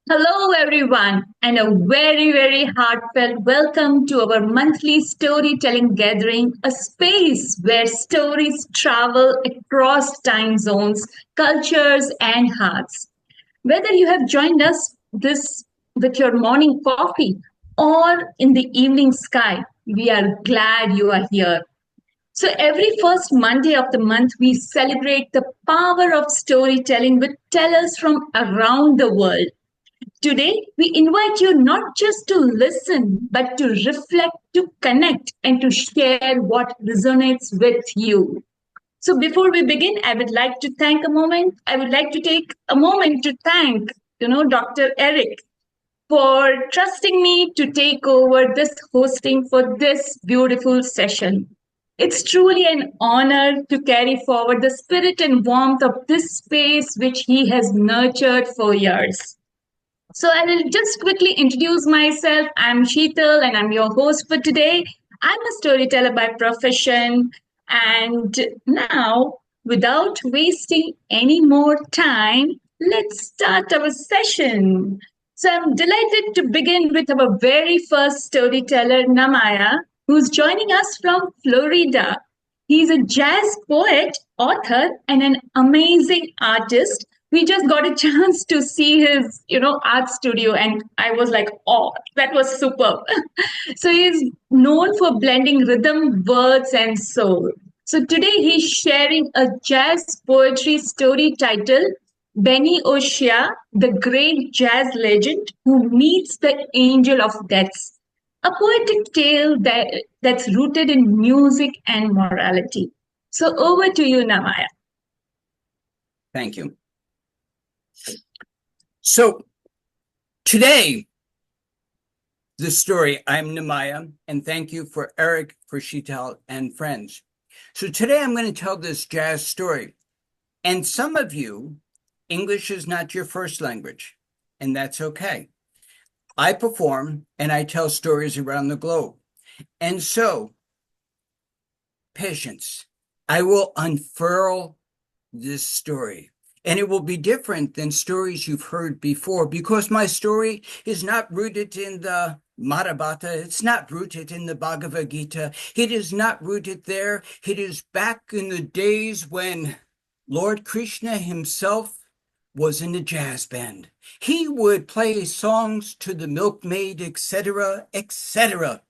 Hello, everyone, and a very, very heartfelt welcome to our monthly storytelling gathering, a space where stories travel across time zones, cultures, and hearts. Whether you have joined us this with your morning coffee or in the evening sky, we are glad you are here. So, every first Monday of the month, we celebrate the power of storytelling with tellers from around the world. Today, we invite you not just to listen, but to reflect, to connect, and to share what resonates with you. So, before we begin, I would like to take a moment to thank, Dr. Eric for trusting me to take over this hosting for this beautiful session. It's truly an honor to carry forward the spirit and warmth of this space which he has nurtured for years. So I will just quickly introduce myself. I'm Sheetal and I'm your host for today. I'm a storyteller by profession. And now, without wasting any more time, let's start our session. So I'm delighted to begin with our very first storyteller, Namaya, who's joining us from Florida. He's a jazz poet, author, and an amazing artist. We just got a chance to see his, art studio, and I was like, oh, that was superb. So he's known for blending rhythm, words, and soul. So today he's sharing a jazz poetry story titled Benny Oshia, the great jazz legend who meets the angel of death, a poetic tale that's rooted in music and morality. So over to you, Namaya. Thank you. So today, the story, I'm Namaya, and thank you for Eric, for Sheetal, and friends. So today I'm going to tell this jazz story. And some of you, English is not your first language, and that's okay. I perform and I tell stories around the globe. And so, patience. I will unfurl this story. And it will be different than stories you've heard before because my story is not rooted in the Mahabharata. It's not rooted in the Bhagavad Gita. It is not rooted there. It is back in the days when Lord Krishna himself was in a jazz band. He would play songs to the milkmaid, etc., etc.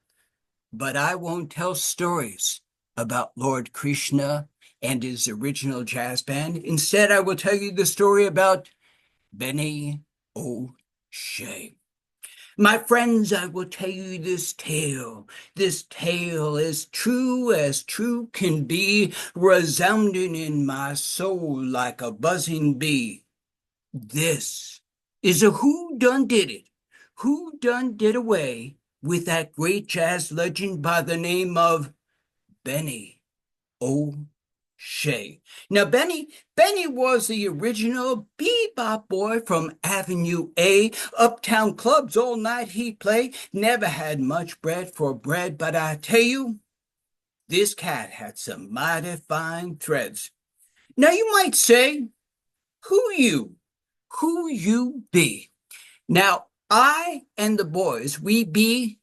But I won't tell stories about Lord Krishna and his original jazz band. Instead, I will tell you the story about Benny O'Shea. My friends, I will tell you this tale as true can be, resounding in my soul like a buzzing bee. This is a who done did it, who done did away with that great jazz legend by the name of Benny O'Shea. Now, Benny was the original bebop boy from Avenue A. Uptown clubs all night he played. Never had much bread for bread, but I tell you, this cat had some mighty fine threads. Now, you might say, who you be? Now, I and the boys, we be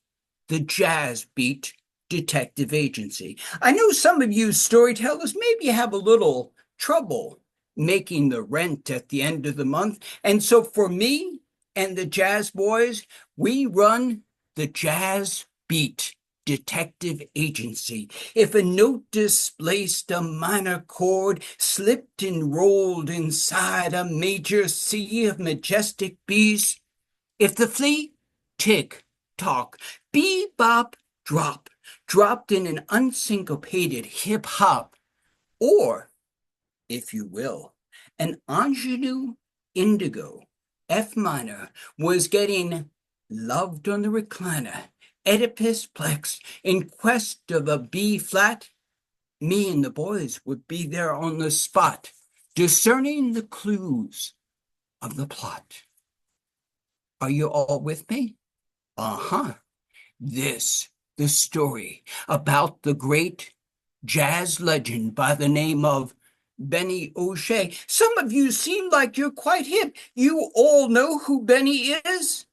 the Jazz Beat Detective Agency. I know some of you storytellers maybe have a little trouble making the rent at the end of the month. And so for me and the Jazz Boys, we run the Jazz Beat Detective Agency. If a note displaced a minor chord, slipped and rolled inside a major sea of majestic bees, if the flea, tick, tock, bebop, dropped in an unsyncopated hip hop, or, if you will, an ingenue indigo, F minor, was getting loved on the recliner, Oedipus plex, in quest of a B flat, me and the boys would be there on the spot, discerning the clues of the plot. Are you all with me? Uh-huh. This, the story about the great jazz legend by the name of Benny O'Shea. Some of you seem like you're quite hip. You all know who Benny is?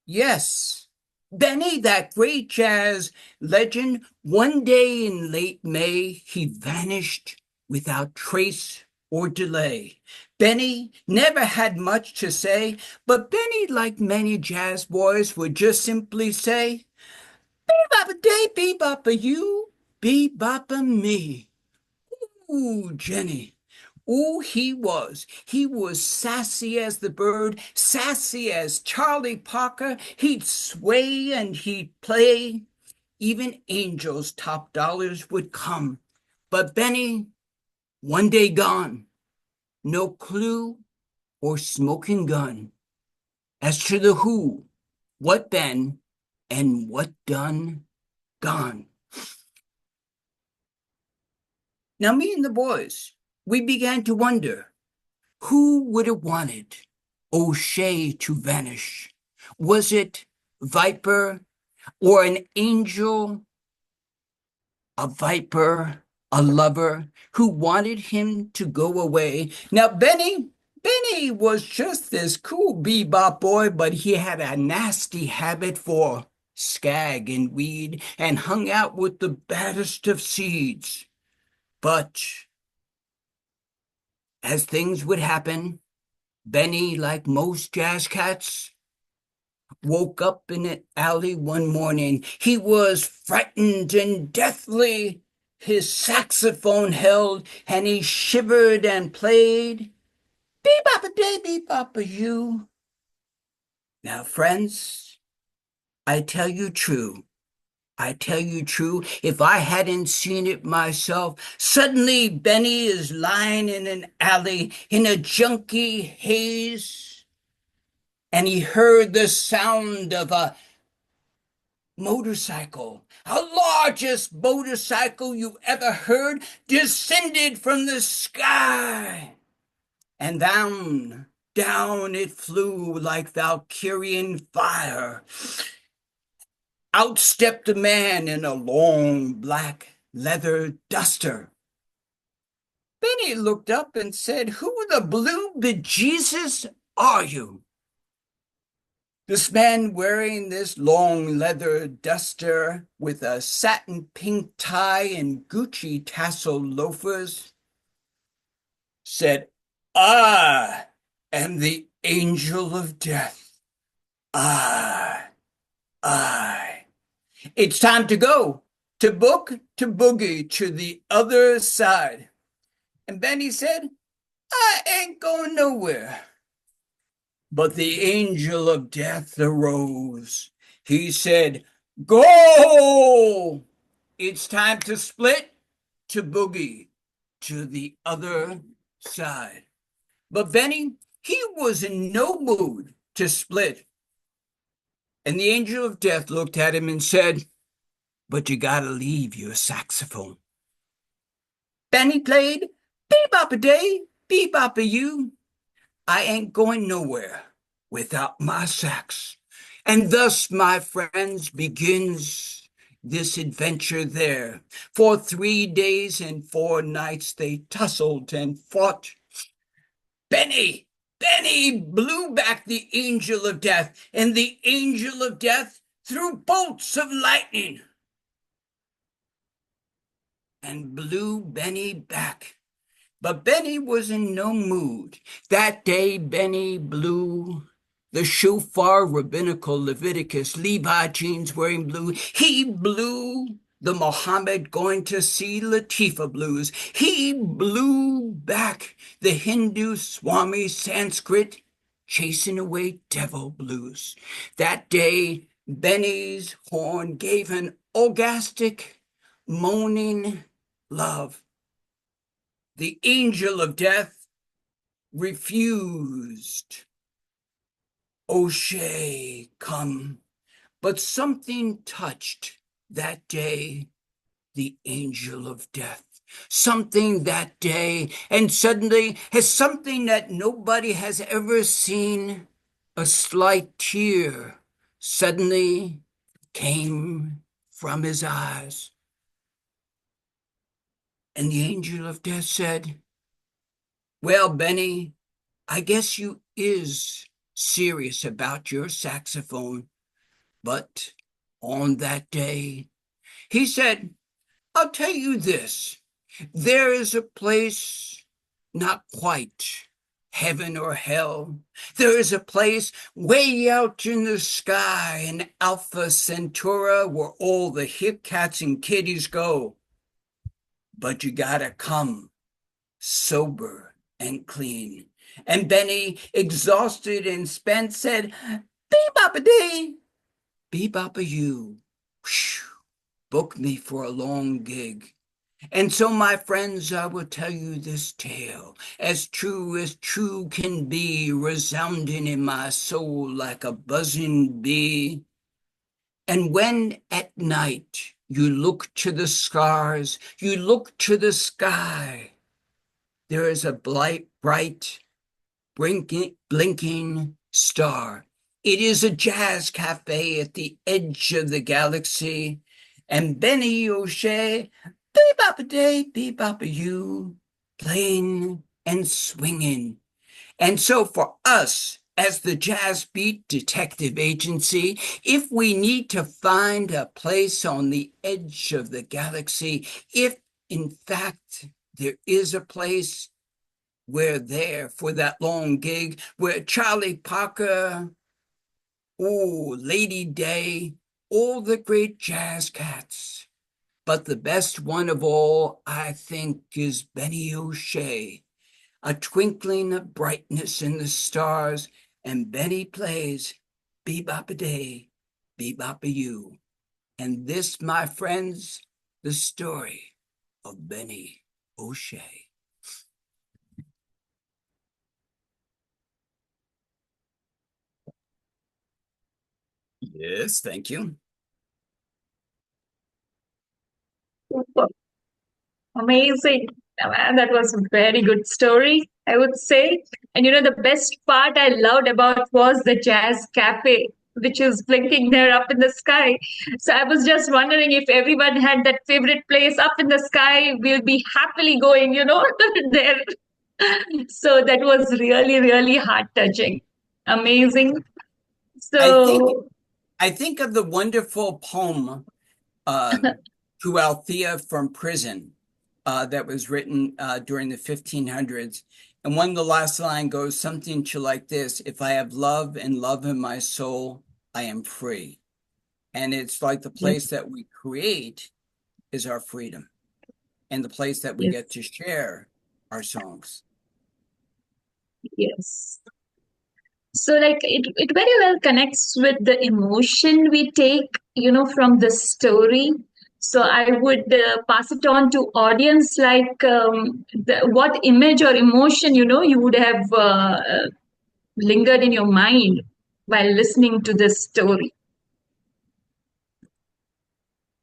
Yes. Benny, that great jazz legend, one day in late May, he vanished without trace or delay. Benny never had much to say, but Benny, like many jazz boys, would just simply say, Bebop a day, bebop a you, bebop a me. Ooh, Jenny. Ooh, he was. He was sassy as the bird, sassy as Charlie Parker. He'd sway and he'd play. Even angels' top dollars would come. But Benny, one day gone, no clue or smoking gun. As to the who, what been, and what done, gone. Now, me and the boys, we began to wonder who would have wanted O'Shea to vanish? Was it Viper or an angel, a viper, a lover who wanted him to go away? Now, Benny was just this cool bebop boy, but he had a nasty habit for skag and weed and hung out with the baddest of seeds. But as things would happen, Benny, like most jazz cats, woke up in an alley one morning. He was frightened and deathly. His saxophone held, and he shivered and played. Bebop a day, bebop a you. Now, friends, I tell you true. I tell you true, if I hadn't seen it myself, suddenly Benny is lying in an alley in a junky haze, and he heard the sound of a motorcycle, the largest motorcycle you ever heard, descended from the sky, and down it flew like Valkyrian fire. Out stepped a man in a long black leather duster. Benny looked up and said, "Who the blue bejesus are you?" This man wearing this long leather duster with a satin pink tie and Gucci tassel loafers said, "I am the angel of death. I. It's time to go, to book, to boogie, to the other side." And Benny said, "I ain't going nowhere." But the angel of death arose. He said, "Go! It's time to split, to boogie, to the other side." But Benny, he was in no mood to split. And the angel of death looked at him and said, "But you gotta leave your saxophone." Benny played, "Bebop a day, bebop a you. I ain't going nowhere without my sax." And thus, my friends, begins this adventure there. For 3 days and 4 nights they tussled and fought. Benny blew back the angel of death, and the angel of death threw bolts of lightning and blew Benny back. But Benny was in no mood. That day Benny blew the shofar rabbinical Leviticus, Levi jeans wearing blue. He blew the Mohammed going to see Latifa blues. He blew back the Hindu Swami Sanskrit chasing away devil blues. That day Benny's horn gave an orgastic, moaning love. The angel of death refused. O'Shea come, but something touched that day the angel of death. Something that day, and suddenly, has something that nobody has ever seen, a slight tear suddenly came from his eyes. And the angel of death said, Well, Benny, I guess you is serious about your saxophone, but on that day, he said, I'll tell you this. There is a place not quite heaven or hell. There is a place way out in the sky in Alpha Centauri where all the hip cats and kitties go. But you gotta come sober and clean. And Benny, exhausted and spent, said, Bee-bop-a-dee, bee-bop-a-you. Book me for a long gig. And so, my friends, I will tell you this tale, as true can be, resounding in my soul like a buzzing bee. And when at night you look to the stars, you look to the sky, there is a bright, blinking star. It is a jazz cafe at the edge of the galaxy. And Benny O'Shea, bee-bop-a-day, bee-bop-a-you, playing and swinging. And so for us, as the Jazz Beat Detective Agency, if we need to find a place on the edge of the galaxy, if in fact there is a place, we're there for that long gig where Charlie Parker, oh, Lady Day, all the great jazz cats. But the best one of all, I think, is Benny O'Shea, a twinkling of brightness in the stars, and Benny plays Bebop-a-day, Bebop-a-you. And this, my friends, the story of Benny O'Shea. Yes, thank you. Super. Amazing. Man, that was a very good story, I would say. And the best part I loved about was the jazz cafe, which is blinking there up in the sky. So I was just wondering if everyone had that favorite place up in the sky, we'll be happily going, there. So that was really, really heart touching. Amazing. I think So, I think of the wonderful poem to Althea from prison that was written during the 1500s. And one of the last line goes something to like this: If I have love and love in my soul, I am free. And it's like the yes, place that we create is our freedom, and the place that we get yes, to share our songs. yes. So, like, it very well connects with the emotion we take, from the story. So, I would pass it on to audience, like, what image or emotion, you would have lingered in your mind while listening to this story.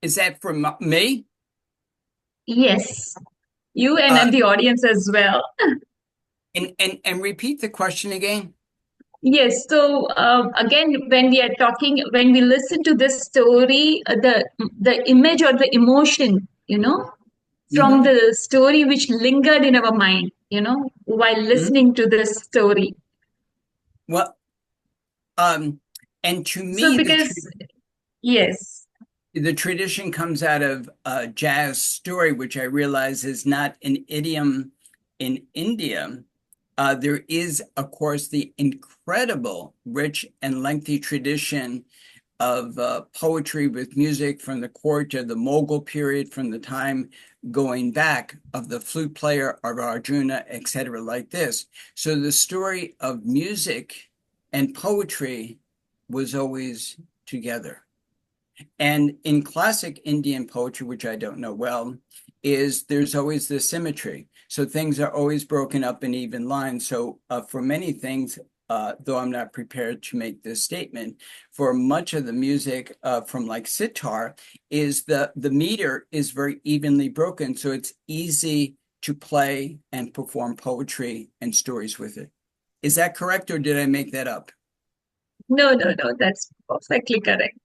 Is that from me? Yes, you and Uh, the audience as well. and repeat the question again. Yes. So again, when we listen to this story, the image or the emotion, from Mhm, the story which lingered in our mind, while mhm. listening to this story. Well, um, and to So me, because yes, the tradition comes out of jazz story, which I realize is not an idiom in India. There is, of course, the incredible, rich, and lengthy tradition of poetry with music from the court of the Mughal period, from the time going back of the flute player of Arjuna, etc., like this. So the story of music and poetry was always together. And in classic Indian poetry, which I don't know well, is there's always the symmetry. So things are always broken up in even lines. So for many things, though I'm not prepared to make this statement, for much of the music from like sitar, is the meter is very evenly broken. So it's easy to play and perform poetry and stories with it. Is that correct, or did I make that up? no, no, no, that's perfectly correct.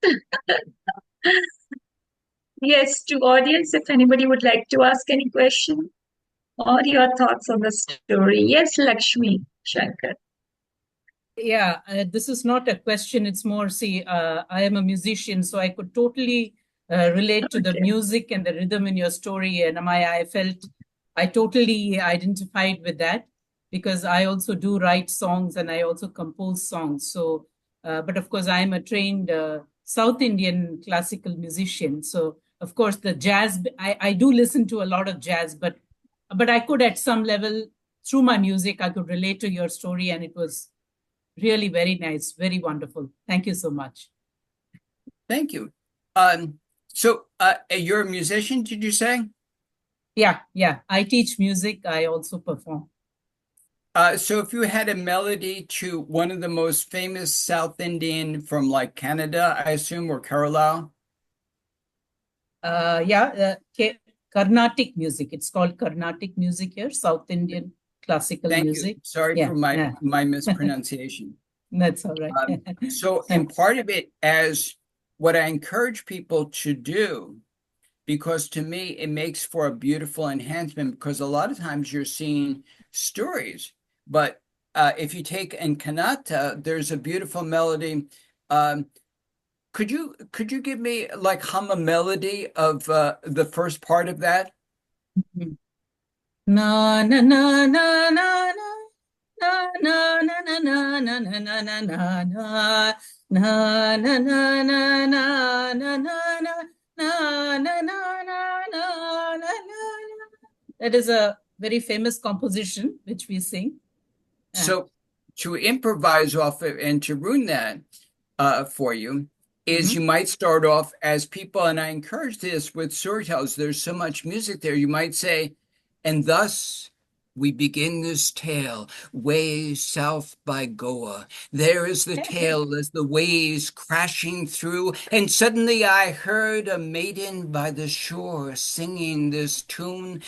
Yes, to audience, if anybody would like to ask any question. What are your thoughts on the story? Yes, Lakshmi Shankar. Yeah, this is not a question. It's more, see, I am a musician, so I could totally relate to the Okay. music and the rhythm in your story. And I felt I totally identified with that because I also do write songs and I also compose songs. So, but of course, I'm a trained South Indian classical musician. So, of course, the jazz, I do listen to a lot of jazz, but I could at some level, through my music, I could relate to your story, and it was really very nice, very wonderful. Thank you so much. Thank you. So you're a musician, did you say? Yeah, yeah. I teach music. I also perform. So if you had a melody to one of the most famous South Indian from like Canada, I assume, or Kerala. Yeah, Carnatic music. It's called Carnatic music here, South Indian classical Thank you. music. Sorry Yeah, for my yeah. my mispronunciation. That's all right. So, Yeah. and part of it as what I encourage people to do, because to me it makes for a beautiful enhancement, because a lot of times you're seeing stories, but if you take in Kannada, there's a beautiful melody. Um, could you give me like hum a melody of the first part of that? Na na na na na na. Na na na na na na na na na na na na na na na na na na na. That is a very famous composition which we sing. Uh, So to improvise off it and to ruin that for you is you mhm. might start off as people, and I encourage this with storytellers. There's so much music there. You might say, and thus we begin this tale, way south by Goa. There is the tale as the waves crashing through, and suddenly I heard a maiden by the shore singing this tune.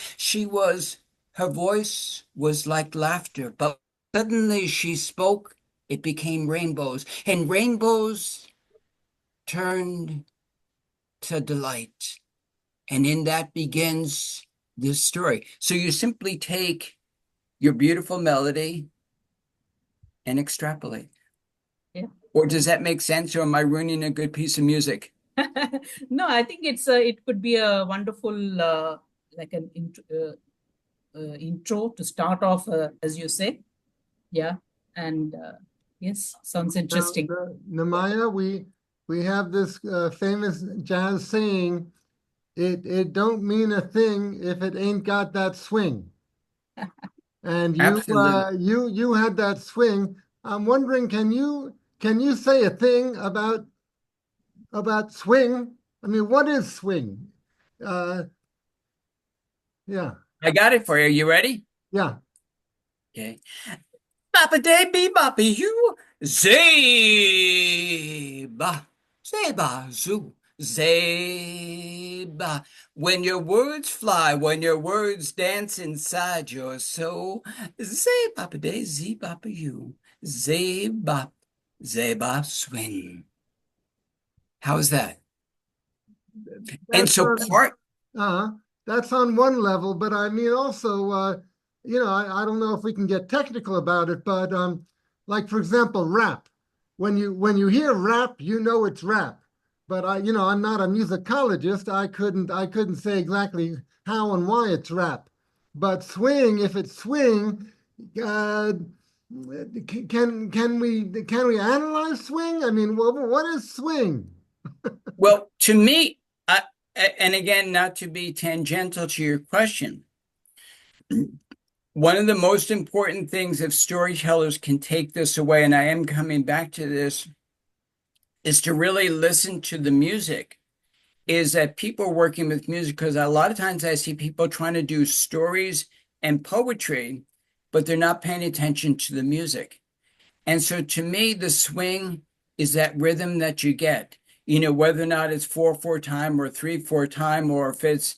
Her voice was like laughter, but suddenly she spoke. It became rainbows, and rainbows turned to delight. And in that begins this story. So you simply take your beautiful melody and extrapolate. Yeah. Or does that make sense? Or am I ruining a good piece of music? No, I think it could be a wonderful like an intro to start off, as you say. Yeah, and yes, sounds Now, interesting. Yeah. Namaya, we have this famous jazz saying, it don't mean a thing if it ain't got that swing. And Absolutely. you had that swing. I'm wondering, can you say a thing about swing? I mean, what is swing? Uh, yeah, I got it for you. You ready? yeah. Okay. Bapa day be bapa you. Zeba. Zeba zoo. Zeba. When your words fly, when your words dance inside your soul. Zeba day, zeba you. Zeba. Zeba swing. How's that? And That's so on part, uh, that's on one level, but I mean also, I don't know if we can get technical about it, but like for example, rap. When you hear rap, you know it's rap. But I'm not a musicologist. I couldn't say exactly how and why it's rap. But swing, if it's swing, uh, can we analyze swing? I mean, what is swing? well, to me, and again, not to be tangential to your question, one of the most important things if storytellers can take this away, and I am coming back to this, is to really listen to the music. Is that people working with music, because a lot of times I see people trying to do stories and poetry, but they're not paying attention to the music. And so to me, the swing is that rhythm that you get, whether or not it's 4/4 time or 3/4 time, or if it's,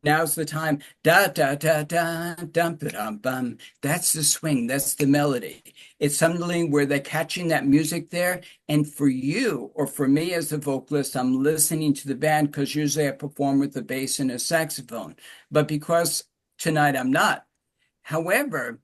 now's the time, da da da da dum da dum bum. That's the swing, that's the melody. It's something where they're catching that music there. And for you, or for me as the vocalist, I'm listening to the band because usually I perform with the bass and a saxophone. But because Tonight I'm not. However,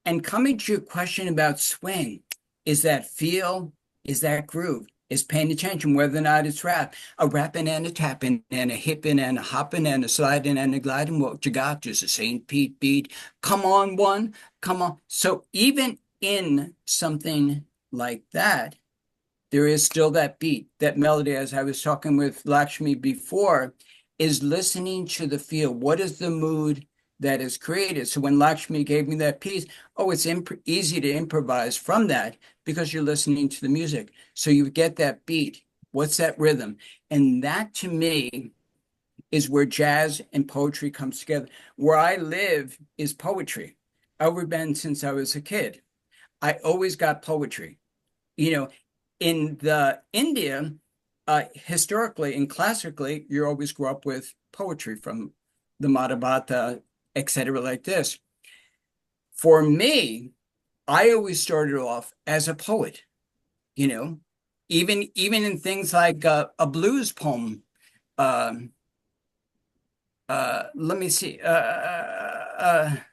and coming to your question about swing, is that feel, is that groove, is paying attention whether or not it's rap, a rapping and a tapping and a hipping and a hopping and a sliding and a gliding. What you got? Just a St. Pete beat. Come on, one, come on. So even in something like that, there is still that beat, that melody, as I was talking with Lakshmi before, is listening to the feel. What is the mood that is created? So when Lakshmi gave me that piece, oh, it's easy to improvise from that because you're listening to the music. So you get that beat. What's that rhythm? And that to me is where jazz and poetry comes together. Where I live is poetry. I've been since I was a kid. I always got poetry. You know, in the India, historically and classically, you always grew up with poetry from the Mahabharata, etc., like this. For me, I always started off as a poet, you know, even in things like a blues poem. Let me see, a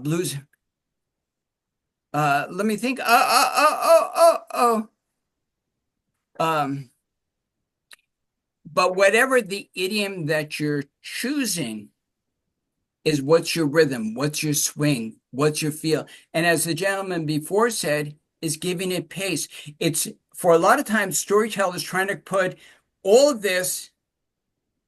blues. Let me think. But whatever the idiom that you're choosing is what's your rhythm, what's your swing, what's your feel. And as the gentleman before said, is giving it pace. It's for a lot of times storytellers trying to put all of this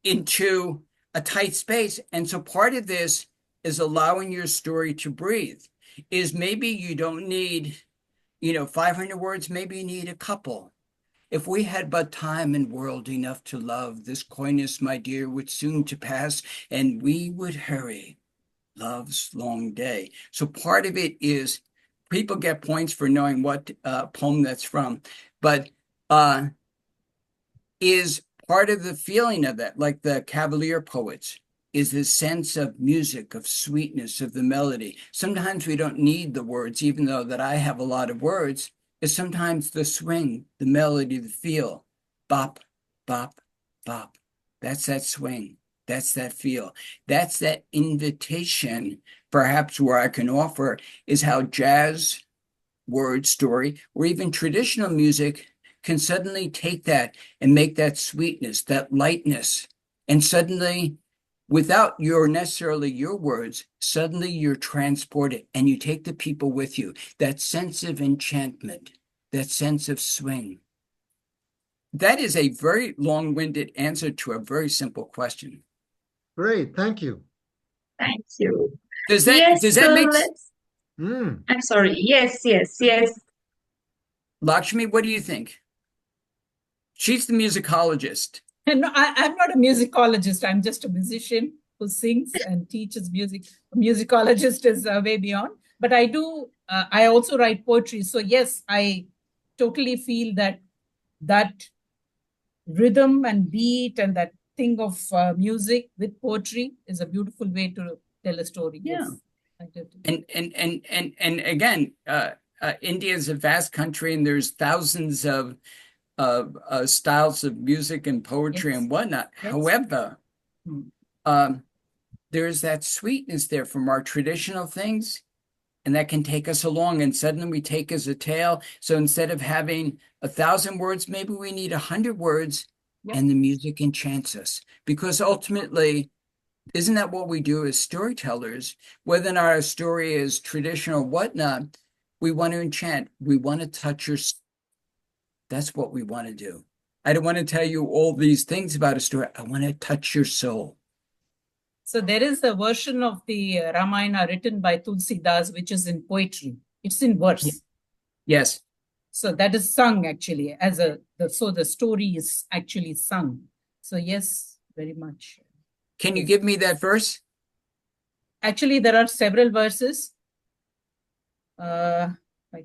into a tight space. And so part of this is allowing your story to breathe. Is maybe you don't need, 500 words, maybe you need a couple. If we had but time and world enough to love, this coyness, my dear, would soon to pass, and we would hurry love's long day. So part of it is people get points for knowing what poem that's from, but is part of the feeling of that, like the Cavalier poets, is this sense of music, of sweetness, of the melody. Sometimes we don't need the words, even though that I have a lot of words. Is sometimes the swing, the melody, the feel. Bop, bop, bop. That's that swing. That's that feel. That's that invitation. Perhaps where I can offer is how jazz, word, story, or even traditional music can suddenly take that and make that sweetness, that lightness. And suddenly, without necessarily your words, suddenly you're transported and you take the people with you. That sense of enchantment, that sense of swing. That is a very long-winded answer to a very simple question. Great, thank you. Thank you. Does Yes, that so make let's. Mm. I'm sorry. Yes. Lakshmi, what do you think? She's the musicologist. And no, I'm not a musicologist. I'm just a musician who sings and teaches music. A musicologist is way beyond. But I do. I also write poetry. So yes, I totally feel that rhythm and beat and that thing of music with poetry is a beautiful way to tell a story. Yeah. Yes, I do. And again, India is a vast country, and there's thousands of styles of music and poetry Yes. and whatnot. Yes. However, there's that sweetness there from our traditional things, and that can take us along. And suddenly we take as a tale. So instead of having 1,000 words, maybe we need 100 words, Yep. and the music enchants us. Because ultimately, isn't that what we do as storytellers? Whether or not our story is traditional or whatnot, we want to enchant. We want to touch your soul. That's what we want to do. I don't want to tell you all these things about a story. I want to touch your soul. So there is a version of the Ramayana written by Tulsi Das, which is in poetry. It's in verse. Yes. So that is sung actually so the story is actually sung. So yes, very much. Can you give me that verse? Actually, there are several verses.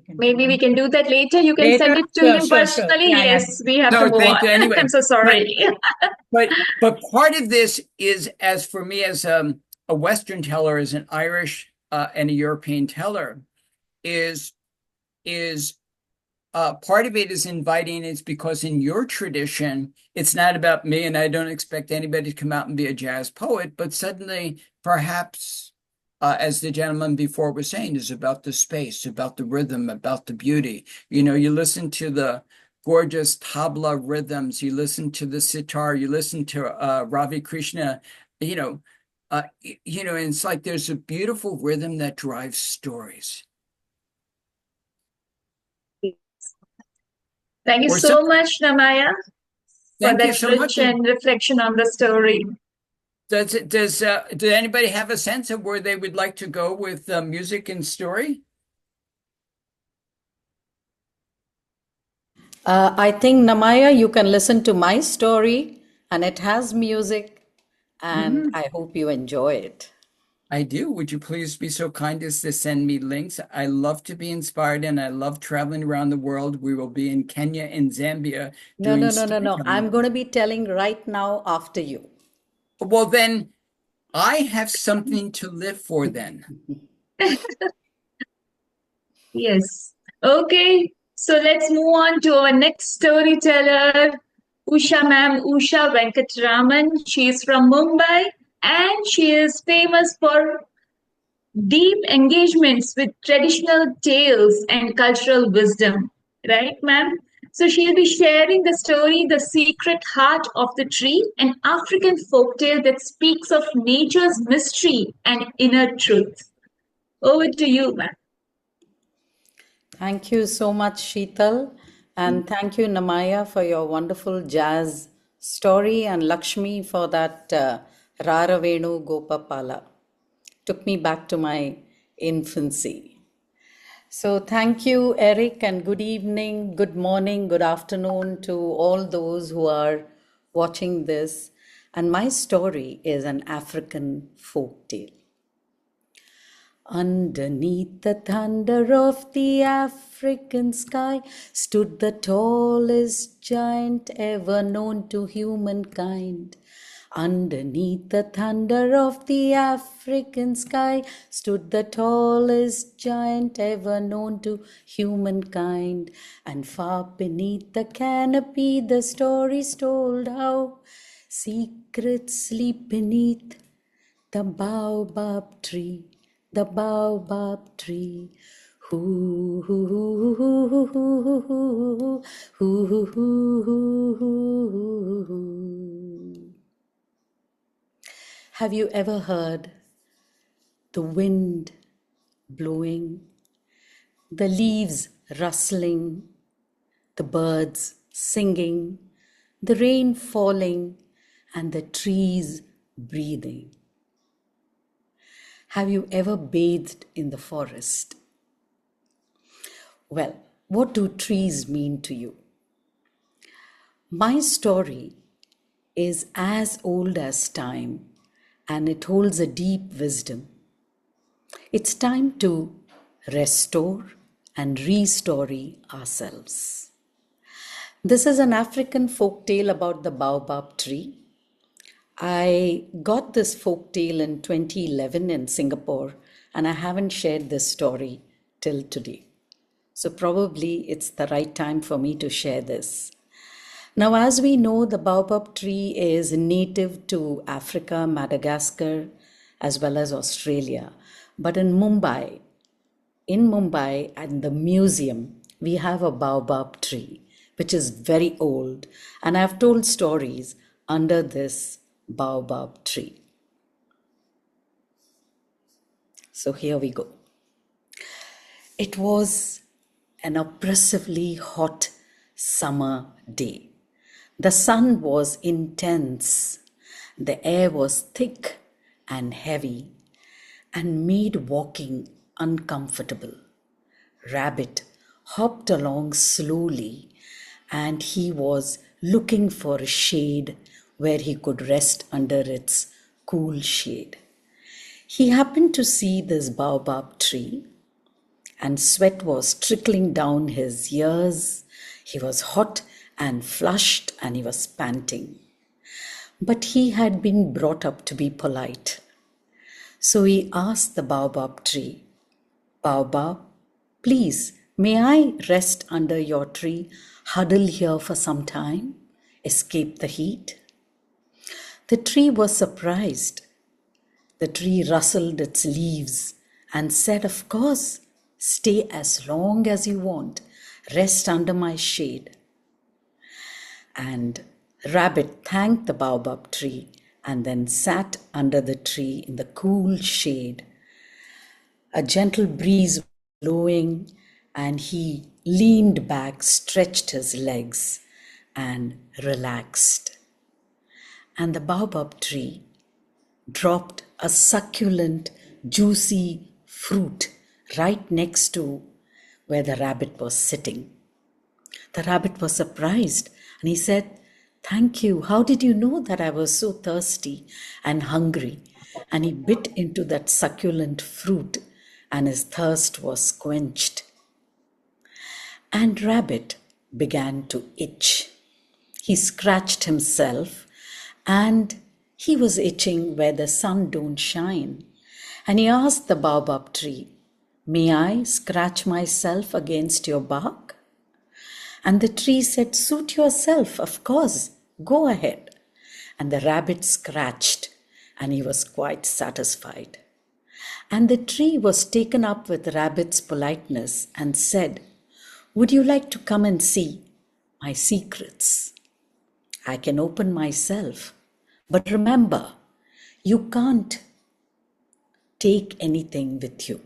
Maybe we can do that later. You can Later? send it to Sure, him sure. personally. Yeah, yeah. Yes, we have No, to move thank on. you. Anyway, I'm so sorry. But part of this is, as for me as a Western teller, as an Irish and a European teller, is part of it is inviting is because in your tradition, it's not about me, and I don't expect anybody to come out and be a jazz poet, but suddenly, perhaps, as the gentleman before was saying, is about the space, about the rhythm, about the beauty. You listen to the gorgeous tabla rhythms, you listen to the sitar, you listen to Ravi Krishna, and it's like there's a beautiful rhythm that drives stories. Thank you Or so something. much, Namaya, for Thank you that so much. rich and reflection on the story. Does anybody have a sense of where they would like to go with music and story? I think, Namaya, you can listen to my story, and it has music, and I hope you enjoy it. I do. Would you please be so kind as to send me links? I love to be inspired and I love traveling around the world. We will be in Kenya and Zambia No, doing no, no, no, no. storytelling. I'm going to be telling right now after you. Well, then I have something to live for then. Yes. Okay. So let's move on to our next storyteller, Usha Venkatraman. She is from Mumbai and she is famous for deep engagements with traditional tales and cultural wisdom. Right, ma'am? So she'll be sharing the story The Secret Heart of the Tree, an African folktale that speaks of nature's mystery and inner truth. Over to you, ma'am. Thank you so much, Sheetal. And thank you, Namaya, for your wonderful jazz story, and Lakshmi for that Raravenu Gopapala. Took me back to my infancy. So, thank you, Eric, and good evening, good morning, good afternoon to all those who are watching this. And my story is an African folk tale. Underneath the thunder of the African sky stood the tallest giant ever known to humankind. Underneath the thunder of the African sky stood the tallest giant ever known to humankind. And far beneath the canopy, the story's told how secrets sleep beneath the baobab tree, the baobab tree. Hoo, hoo, hoo, hoo, hoo, hoo, hoo, hoo, hoo, hoo, hoo. Have you ever heard the wind blowing, the leaves rustling, the birds singing, the rain falling, and the trees breathing? Have you ever bathed in the forest? Well, what do trees mean to you? My story is as old as time and it holds a deep wisdom. It's time to restore and restory ourselves. This is an African folk tale about the baobab tree. I got this folk tale in 2011 in Singapore, and I haven't shared this story till today. So probably it's the right time for me to share this. Now, as we know, the baobab tree is native to Africa, Madagascar, as well as Australia. But in Mumbai, at the museum, we have a baobab tree, which is very old. And I've told stories under this baobab tree. So here we go. It was an oppressively hot summer day. The sun was intense. The air was thick and heavy and made walking uncomfortable. Rabbit hopped along slowly and he was looking for a shade where he could rest under its cool shade. He happened to see this baobab tree and sweat was trickling down his ears. He was hot and flushed and he was panting. But he had been brought up to be polite. So he asked the baobab tree, "Baobab, please May I rest under your tree, huddle here for some time, escape the heat? The tree was surprised. The tree rustled its leaves and said, "Of course, stay as long as you want. Rest under my shade." And Rabbit thanked the baobab tree and then sat under the tree in the cool shade. A gentle breeze was blowing, and he leaned back, stretched his legs, and relaxed. And the baobab tree dropped a succulent, juicy fruit right next to where the rabbit was sitting. The rabbit was surprised and he said, "Thank you. How did you know that I was so thirsty and hungry?" And he bit into that succulent fruit and his thirst was quenched. And Rabbit began to itch. He scratched himself and he was itching where the sun don't shine. And he asked the baobab tree, "May I scratch myself against your bark?" And the tree said, "Suit yourself, of course, go ahead." And the rabbit scratched and he was quite satisfied. And the tree was taken up with Rabbit's politeness and said, "Would you like to come and see my secrets? I can open myself, but remember, you can't take anything with you."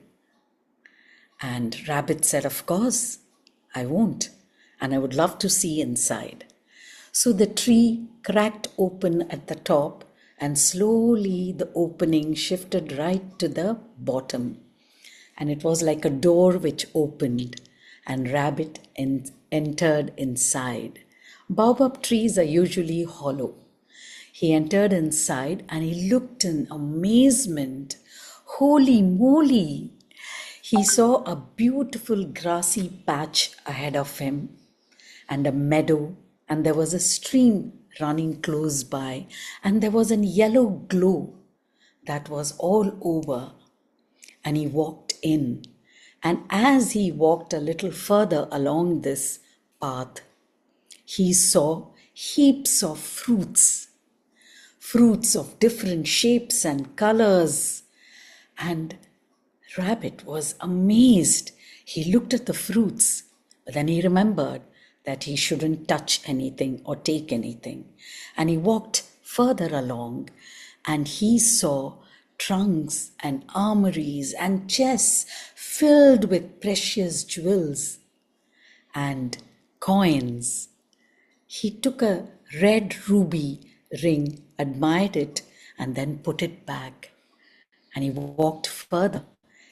And Rabbit said, "Of course, I won't, and I would love to see inside." So the tree cracked open at the top, and slowly the opening shifted right to the bottom. And it was like a door which opened, and Rabbit entered inside. Baobab trees are usually hollow. He entered inside and he looked in amazement. Holy moly! He saw a beautiful grassy patch ahead of him and a meadow, and there was a stream running close by, and there was a yellow glow that was all over. And he walked in, and as he walked a little further along this path, he saw heaps of fruits of different shapes and colors. And Rabbit was amazed. He looked at the fruits, but then he remembered that he shouldn't touch anything or take anything. And he walked further along and he saw trunks and armories and chests filled with precious jewels and coins. He took a red ruby ring, admired it, and then put it back. And he walked further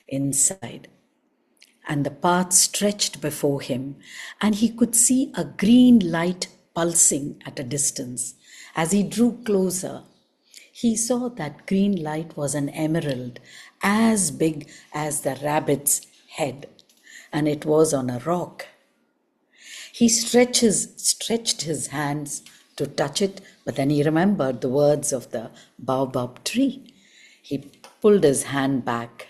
inside. And the path stretched before him, and he could see a green light pulsing at a distance. As he drew closer, he saw that green light was an emerald as big as the rabbit's head, and it was on a rock. He stretched his hands to touch it, but then he remembered the words of the baobab tree. He pulled his hand back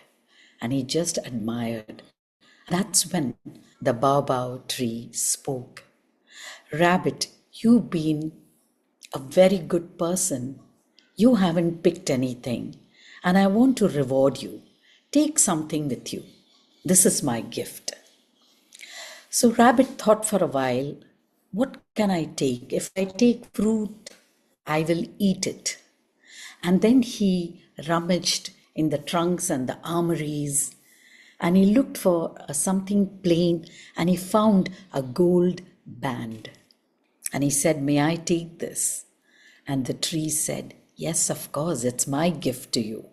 and he just admired. That's when the baobab tree spoke. "Rabbit, you've been a very good person. You haven't picked anything, and I want to reward you. Take something with you. This is my gift." So Rabbit thought for a while, "What can I take? If I take fruit, I will eat it." And then he rummaged in the trunks and the armories, and he looked for something plain, and he found a gold band. And he said, "May I take this?" And the tree said, "Yes, of course, it's my gift to you."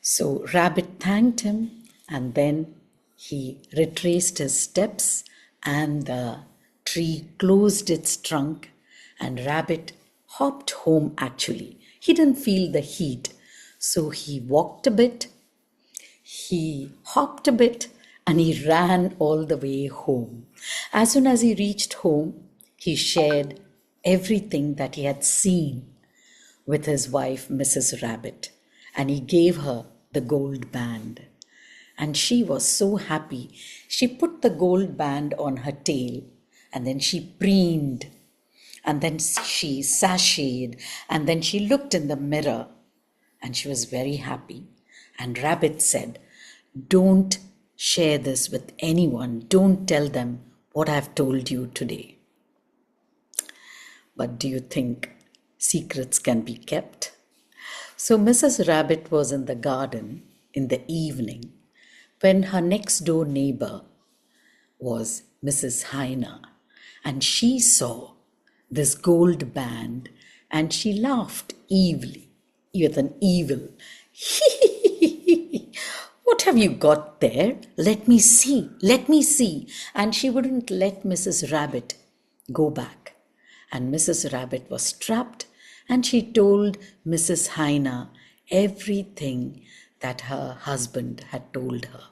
So Rabbit thanked him, and then he retraced his steps, and the tree closed its trunk, and Rabbit hopped home actually. He didn't feel the heat, so he walked a bit, he hopped a bit, and he ran all the way home. As soon as he reached home, he shared everything that he had seen with his wife, Mrs. Rabbit, and he gave her the gold band. And she was so happy. She put the gold band on her tail, and then she preened, and then she sashayed, and then she looked in the mirror, and she was very happy. And Rabbit said, "Don't share this with anyone. Don't tell them what I've told you today." But do you think secrets can be kept? So Mrs. Rabbit was in the garden in the evening when her next door neighbor was Mrs. Hyena, and she saw this gold band, and she laughed evilly, with an evil, "What have you got there? Let me see, let me see." And she wouldn't let Mrs. Rabbit go back. And Mrs. Rabbit was trapped, and she told Mrs. Hyena everything that her husband had told her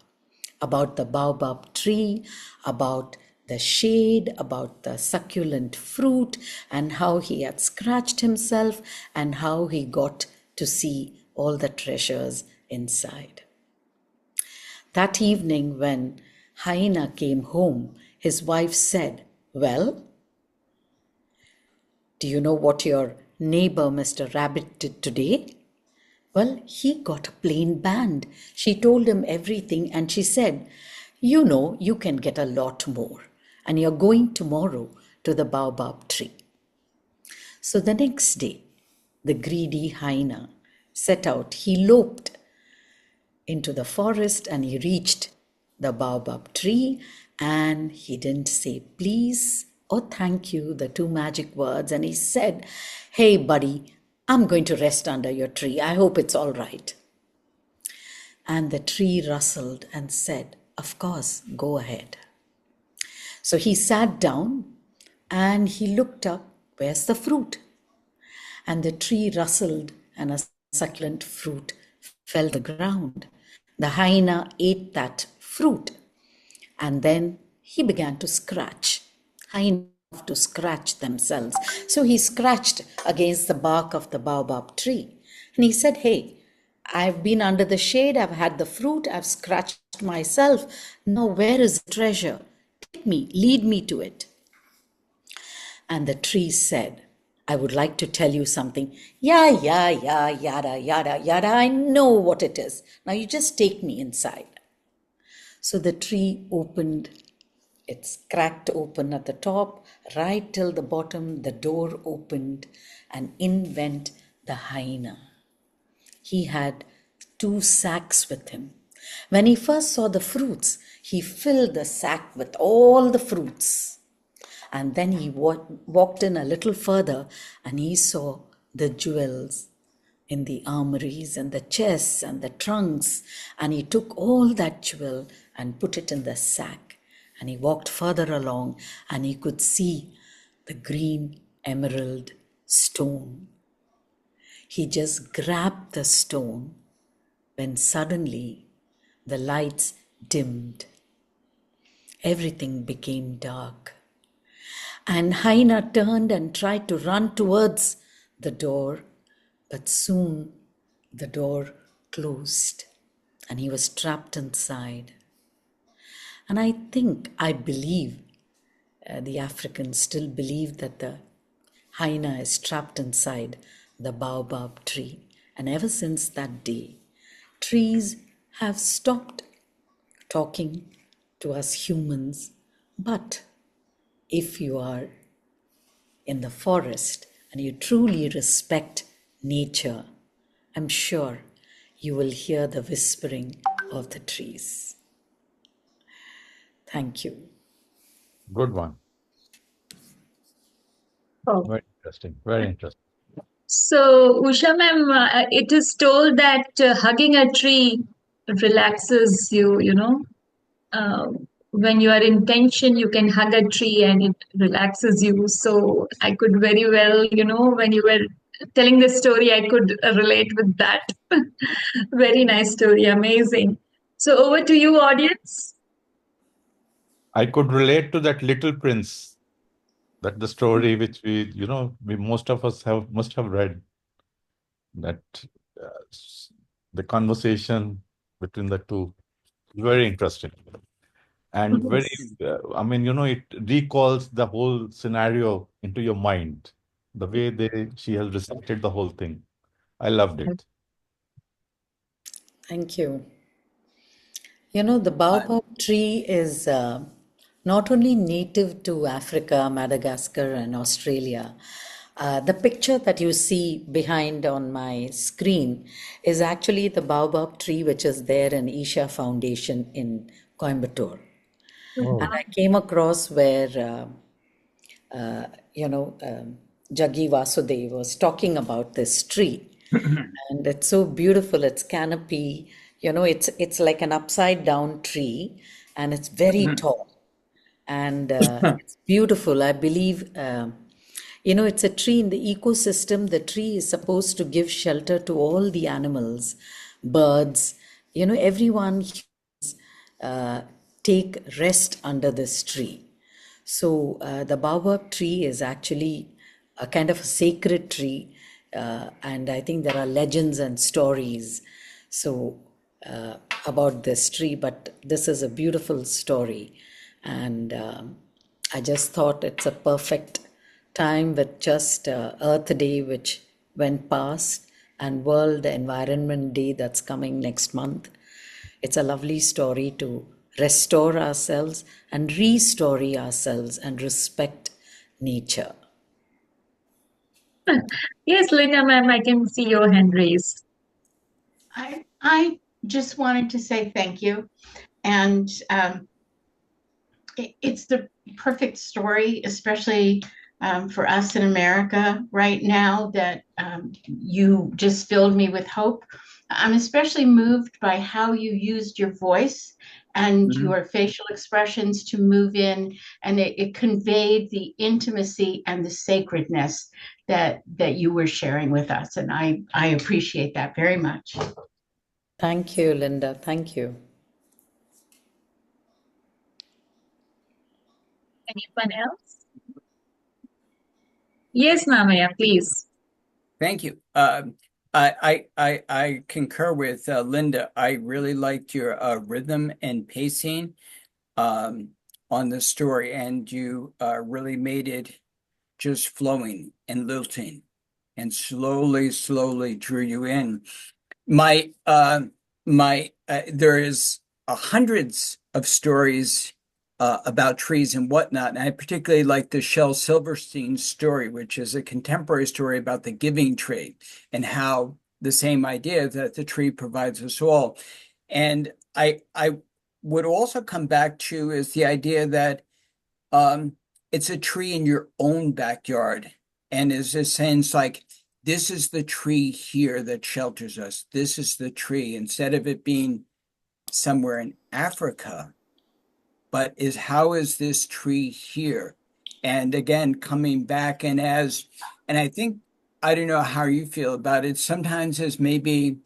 about the baobab tree, about the shade, about the succulent fruit, and how he had scratched himself, and how he got to see all the treasures inside. That evening, when Hyena came home, his wife said, "Well, do you know what your neighbor, Mr. Rabbit, did today?" "Well, he got a plain band. She told him everything, and she said, 'You know, you can get a lot more, and you're going tomorrow to the baobab tree.'" So the next day, the greedy hyena set out. He loped into the forest, and he reached the baobab tree, and he didn't say please or thank you, the two magic words, and he said, "Hey buddy, I'm going to rest under your tree. I hope it's all right." And the tree rustled and said, "Of course, go ahead." So he sat down and he looked up, "Where's the fruit?" And the tree rustled, and a succulent fruit fell to the ground. The hyena ate that fruit, and then he began to scratch. Hyenas love to scratch themselves. So he scratched against the bark of the baobab tree. And he said, "Hey, I've been under the shade, I've had the fruit, I've scratched myself. Now where is the treasure? Take me, lead me to it." And the tree said, "I would like to tell you something." "Yeah, yeah, yeah, yada, yada, yada. I know what it is. Now you just take me inside." So the tree opened, it's cracked open at the top, right till the bottom, the door opened, and in went the hyena. He had 2 sacks with him. When he first saw the fruits, he filled the sack with all the fruits. And then he walked in a little further, and he saw the jewels in the armories and the chests and the trunks. And he took all that jewel and put it in the sack. And he walked further along, and he could see the green emerald stone. He just grabbed the stone when suddenly the lights dimmed. Everything became dark. And Hyena turned and tried to run towards the door, but soon the door closed and he was trapped inside. And I believe, the Africans still believe that the hyena is trapped inside the baobab tree. And ever since that day, trees have stopped talking to us humans. But if you are in the forest and you truly respect nature, I'm sure you will hear the whispering of the trees. Thank you. Good one. Oh. Very interesting. Very interesting. So, Usha ma'am, it is told that hugging a tree relaxes you, Uh, when you are in tension, you can hug a tree and it relaxes you. So, I could very well, when you were telling the story, I could relate with that. Very nice story. Amazing. So, over to you, audience. I could relate to that Little Prince, that the story which we most of us must have read, that the conversation between the two. very interesting. And very, I mean, it recalls the whole scenario into your mind, the way she has recited the whole thing. I loved it. Thank you. The Uh, baobab tree is not only native to Africa, Madagascar, and Australia. The picture that you see behind on my screen is actually the baobab tree, which is there in Isha Foundation in Coimbatore. And Oh, I came across where, Jaggi Vasudev was talking about this tree. And it's so beautiful. Its canopy, it's like an upside down tree, and it's very tall, and it's beautiful. I believe, it's a tree in the ecosystem. The tree is supposed to give shelter to all the animals, birds, everyone uh, take rest under this tree. So the baobab tree is actually a kind of a sacred tree, and I think there are legends and stories so about this tree. But this is a beautiful story, and I just thought it's a perfect time with just Earth Day, which went past, and World Environment Day that's coming next month. It's a lovely story to restore ourselves and restore ourselves and respect nature. Yes, Linda, ma'am, I can see your hand raised. I just wanted to say thank you. And it's the perfect story, especially for us in America right now, that you just filled me with hope. I'm especially moved by how you used your voice and your facial expressions to move in, and it conveyed the intimacy and the sacredness that you were sharing with us. And I appreciate that very much. Thank you, Linda. Thank you. Anyone else? Yes, Namaya, please. Thank you. I concur with Linda. I really liked your rhythm and pacing on the story, and you really made it just flowing and lilting, and slowly drew you in. There is hundreds of stories about trees and whatnot, and I particularly like the Shel Silverstein story, which is a contemporary story about the giving tree and how the same idea that the tree provides us all. And I would also come back to is the idea that it's a tree in your own backyard, and is a sense like this is the tree here that shelters us. This is the tree, instead of it being somewhere in Africa, but is how is this tree here? And again, coming back and I think, I don't know how you feel about it, sometimes as maybe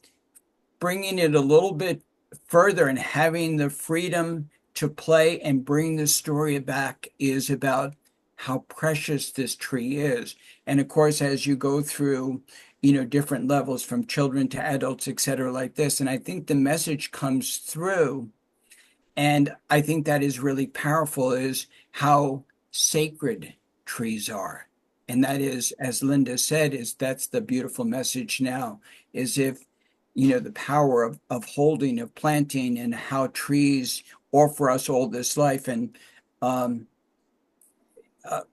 bringing it a little bit further and having the freedom to play and bring the story back is about how precious this tree is. And of course, as you go through, different levels from children to adults, et cetera, like this, and I think the message comes through, and I think that is really powerful, is how sacred trees are. And that is, as Linda said, that's the beautiful message now, is if, the power of holding, of planting, and how trees offer us all this life. And on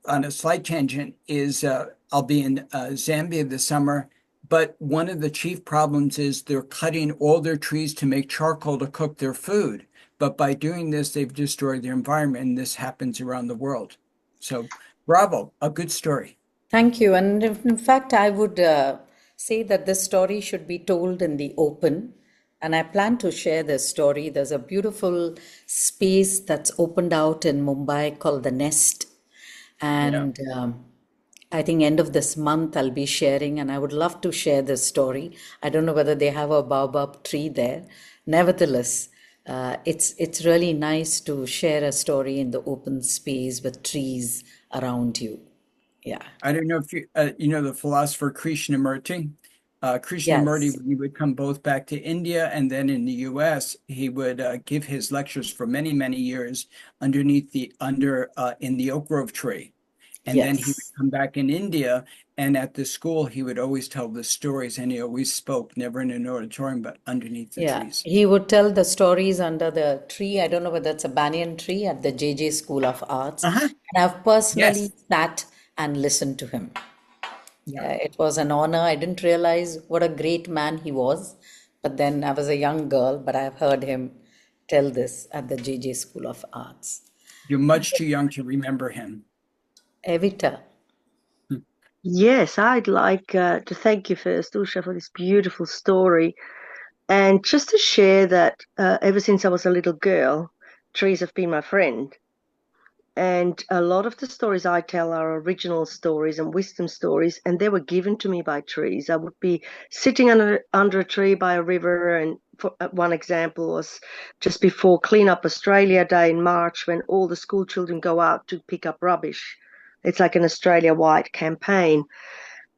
a slight tangent is I'll be in Zambia this summer, but one of the chief problems is they're cutting all their trees to make charcoal to cook their food. But by doing this, they've destroyed their environment, and this happens around the world. So bravo, a good story. Thank you. And in fact, I would say that this story should be told in the open. And I plan to share this story. There's a beautiful space that's opened out in Mumbai called The Nest. And I think end of this month I'll be sharing, and I would love to share this story. I don't know whether they have a baobab tree there. Nevertheless, it's really nice to share a story in the open space with trees around you. Yeah. I don't know if you know the philosopher Krishnamurti. Krishnamurti, Yes. when he would come both back to India and then in the US, he would give his lectures for many, many years underneath in the oak grove tree. And then he would Yes. come back in India, and at the school, he would always tell the stories, and he always spoke, never in an auditorium, but underneath the Yeah. trees. He would tell the stories under the tree. I don't know whether it's a banyan tree at the JJ School of Arts. Uh-huh. And I've personally Yes. sat and listened to him. Yeah. It was an honor. I didn't realize what a great man he was. But then I was a young girl, but I've heard him tell this at the JJ School of Arts. You're much too young to remember him. Evita. Yes, I'd like to thank you first, Usha, for this beautiful story. And just to share that ever since I was a little girl, trees have been my friend. And a lot of the stories I tell are original stories and wisdom stories, and they were given to me by trees. I would be sitting under a tree by a river, and one example was just before Clean Up Australia Day in March, when all the school children go out to pick up rubbish. It's like an Australia-wide campaign.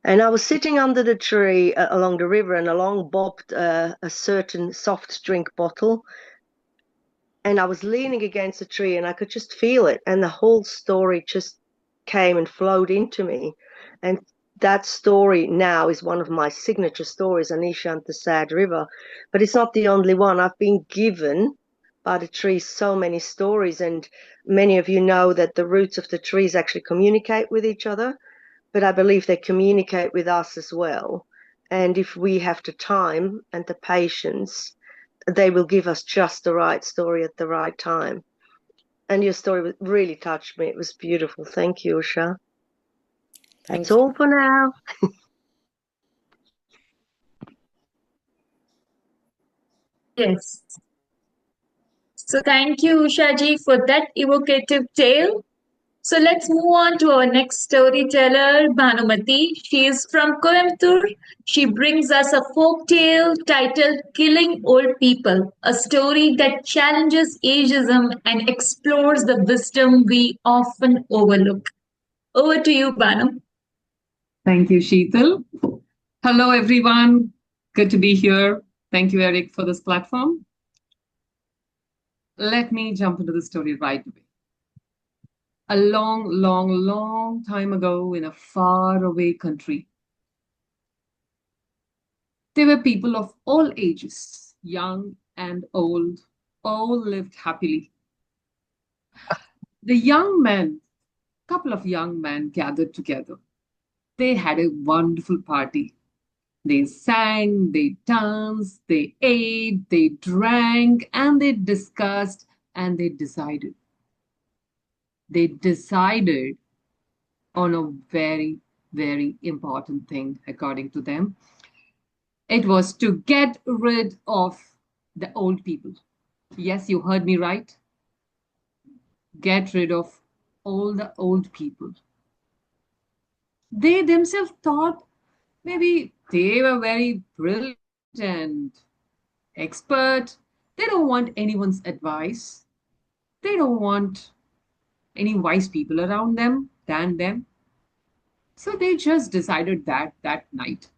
And I was sitting under the tree along the river, and along bobbed a certain soft drink bottle. And I was leaning against a tree, and I could just feel it. And the whole story just came and flowed into me. And that story now is one of my signature stories, Anisha and the Sad River. But it's not the only one. I've been given by the trees so many stories. And many of you know that the roots of the trees actually communicate with each other. But I believe they communicate with us as well. And if we have the time and the patience, they will give us just the right story at the right time. And your story really touched me. It was beautiful. Thank you, Usha. That's Thank you. all for now. Yes. So thank you, Ushaji, for that evocative tale. So let's move on to our next storyteller, Banumathy. She is from Coimbatore. She brings us a folk tale titled Killing Old People, a story that challenges ageism and explores the wisdom we often overlook. Over to you, Banu. Thank you, Sheetal. Hello, everyone. Good to be here. Thank you, Eric, for this platform. Let me jump into the story right away. A long, long, long time ago in a faraway country, there were people of all ages, young and old, all lived happily. The young men, couple of young men gathered together. They had a wonderful party. They sang, they danced, they ate, they drank, and they discussed and they decided. They decided on a very, very important thing, according to them. It was to get rid of the old people. Yes, you heard me right. Get rid of all the old people. They themselves thought maybe they were very brilliant and expert. They don't want anyone's advice. They don't want any wise people around them than them. So they just decided that night.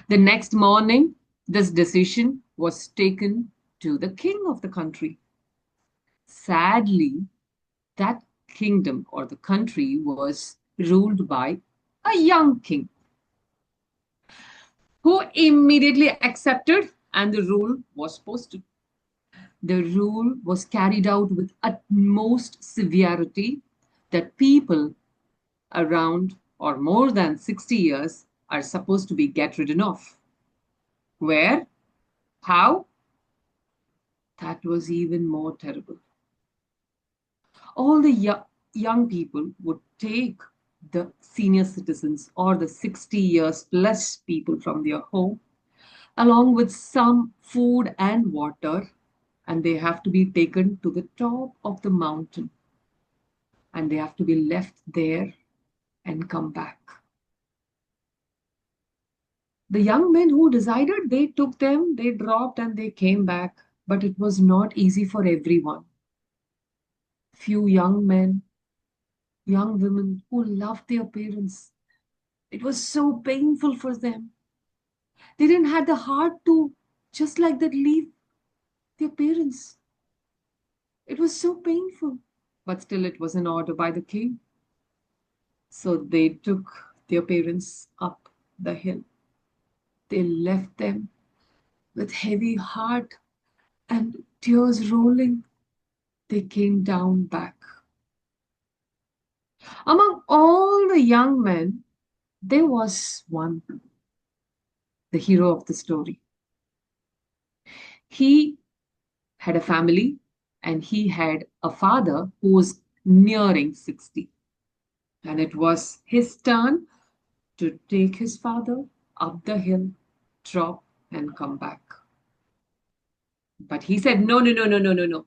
The next morning, this decision was taken to the king of the country. Sadly, that kingdom or the country was ruled by a young king who immediately accepted and the rule was posted. The rule was carried out with utmost severity that people around or more than 60 years are supposed to be get ridden of. Where? How? That was even more terrible. All the young people would take the senior citizens or the 60 years plus people from their home along with some food and water, and they have to be taken to the top of the mountain and they have to be left there and come back. The young men who decided, they took them, they dropped, and they came back. But it was not easy for everyone. Few young men, young women who loved their parents. It was so painful for them. They didn't have the heart to just like that leave their parents. It was so painful, but still it was an order by the king. So they took their parents up the hill. They left them with heavy heart and tears rolling. They came down back. Among all the young men, there was one, the hero of the story. He had a family and he had a father who was nearing 60. And it was his turn to take his father up the hill, drop, and come back. But he said, no, no, no, no, no, no, no.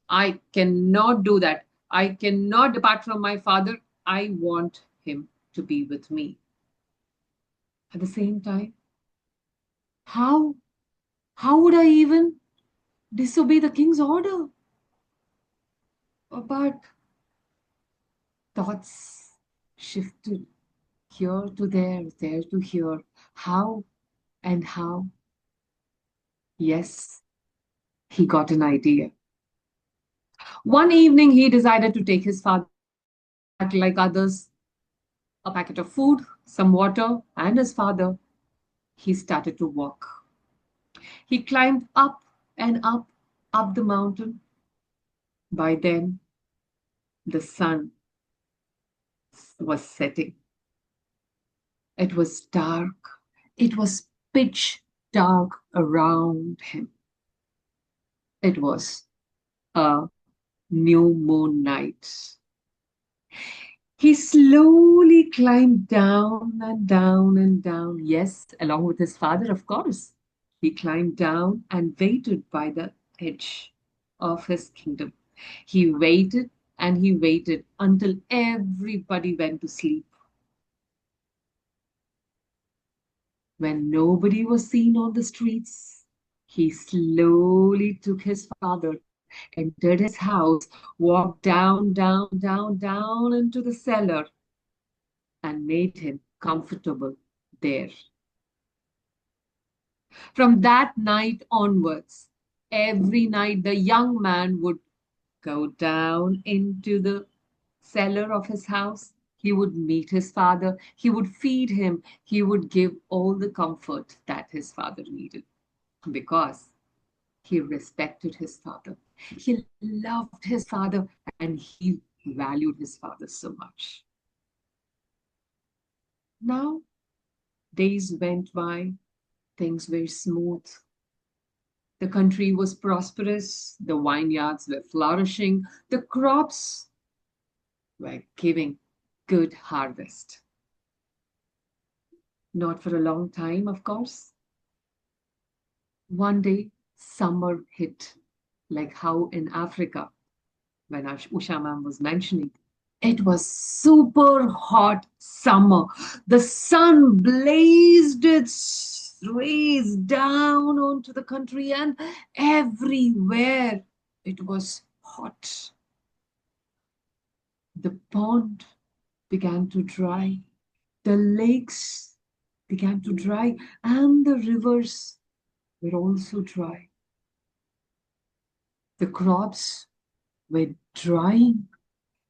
I cannot do that. I cannot depart from my father. I want him to be with me. At the same time, how? How would I even disobey the king's order? But thoughts shifted here to there to here. How and how? Yes, he got an idea. One evening, he decided to take his father back like others, a packet of food, some water, and his father. He started to walk. He climbed up and up the mountain. By then, the sun was setting. It was dark. It was pitch dark around him. It was a new moon night. He slowly climbed down and down and down. Yes, along with his father, of course. He climbed down and waited by the edge of his kingdom. He waited and he waited until everybody went to sleep. When nobody was seen on the streets, he slowly took his father, entered his house, walked down, down, down, down into the cellar, and made him comfortable there. From that night onwards, every night the young man would go down into the cellar of his house. He would meet his father. He would feed him. He would give all the comfort that his father needed because he respected his father. He loved his father and he valued his father so much. Now, days went by, things were smooth. The country was prosperous, the vineyards were flourishing, the crops were giving good harvest. Not for a long time, of course. One day, summer hit, like how in Africa, when Usha ma'am was mentioning, it was super hot summer. The sun blazed its rays down onto the country, and everywhere it was hot. The pond began to dry, the lakes began to dry, and the rivers were also dry. The crops were drying,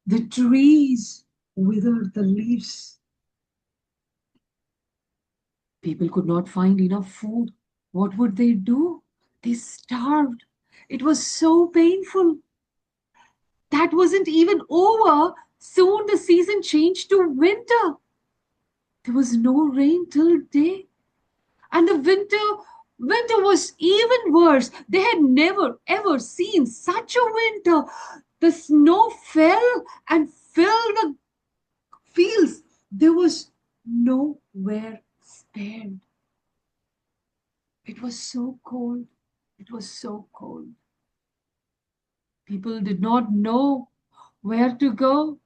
the trees withered the leaves. People could not find enough food. What would they do? They starved. It was so painful. That wasn't even over. Soon the season changed to winter. There was no rain till day. And the winter was even worse. They had never ever seen such a winter. The snow fell and filled the fields. There was nowhere spared. It was so cold. It was so cold. People did not know where to go.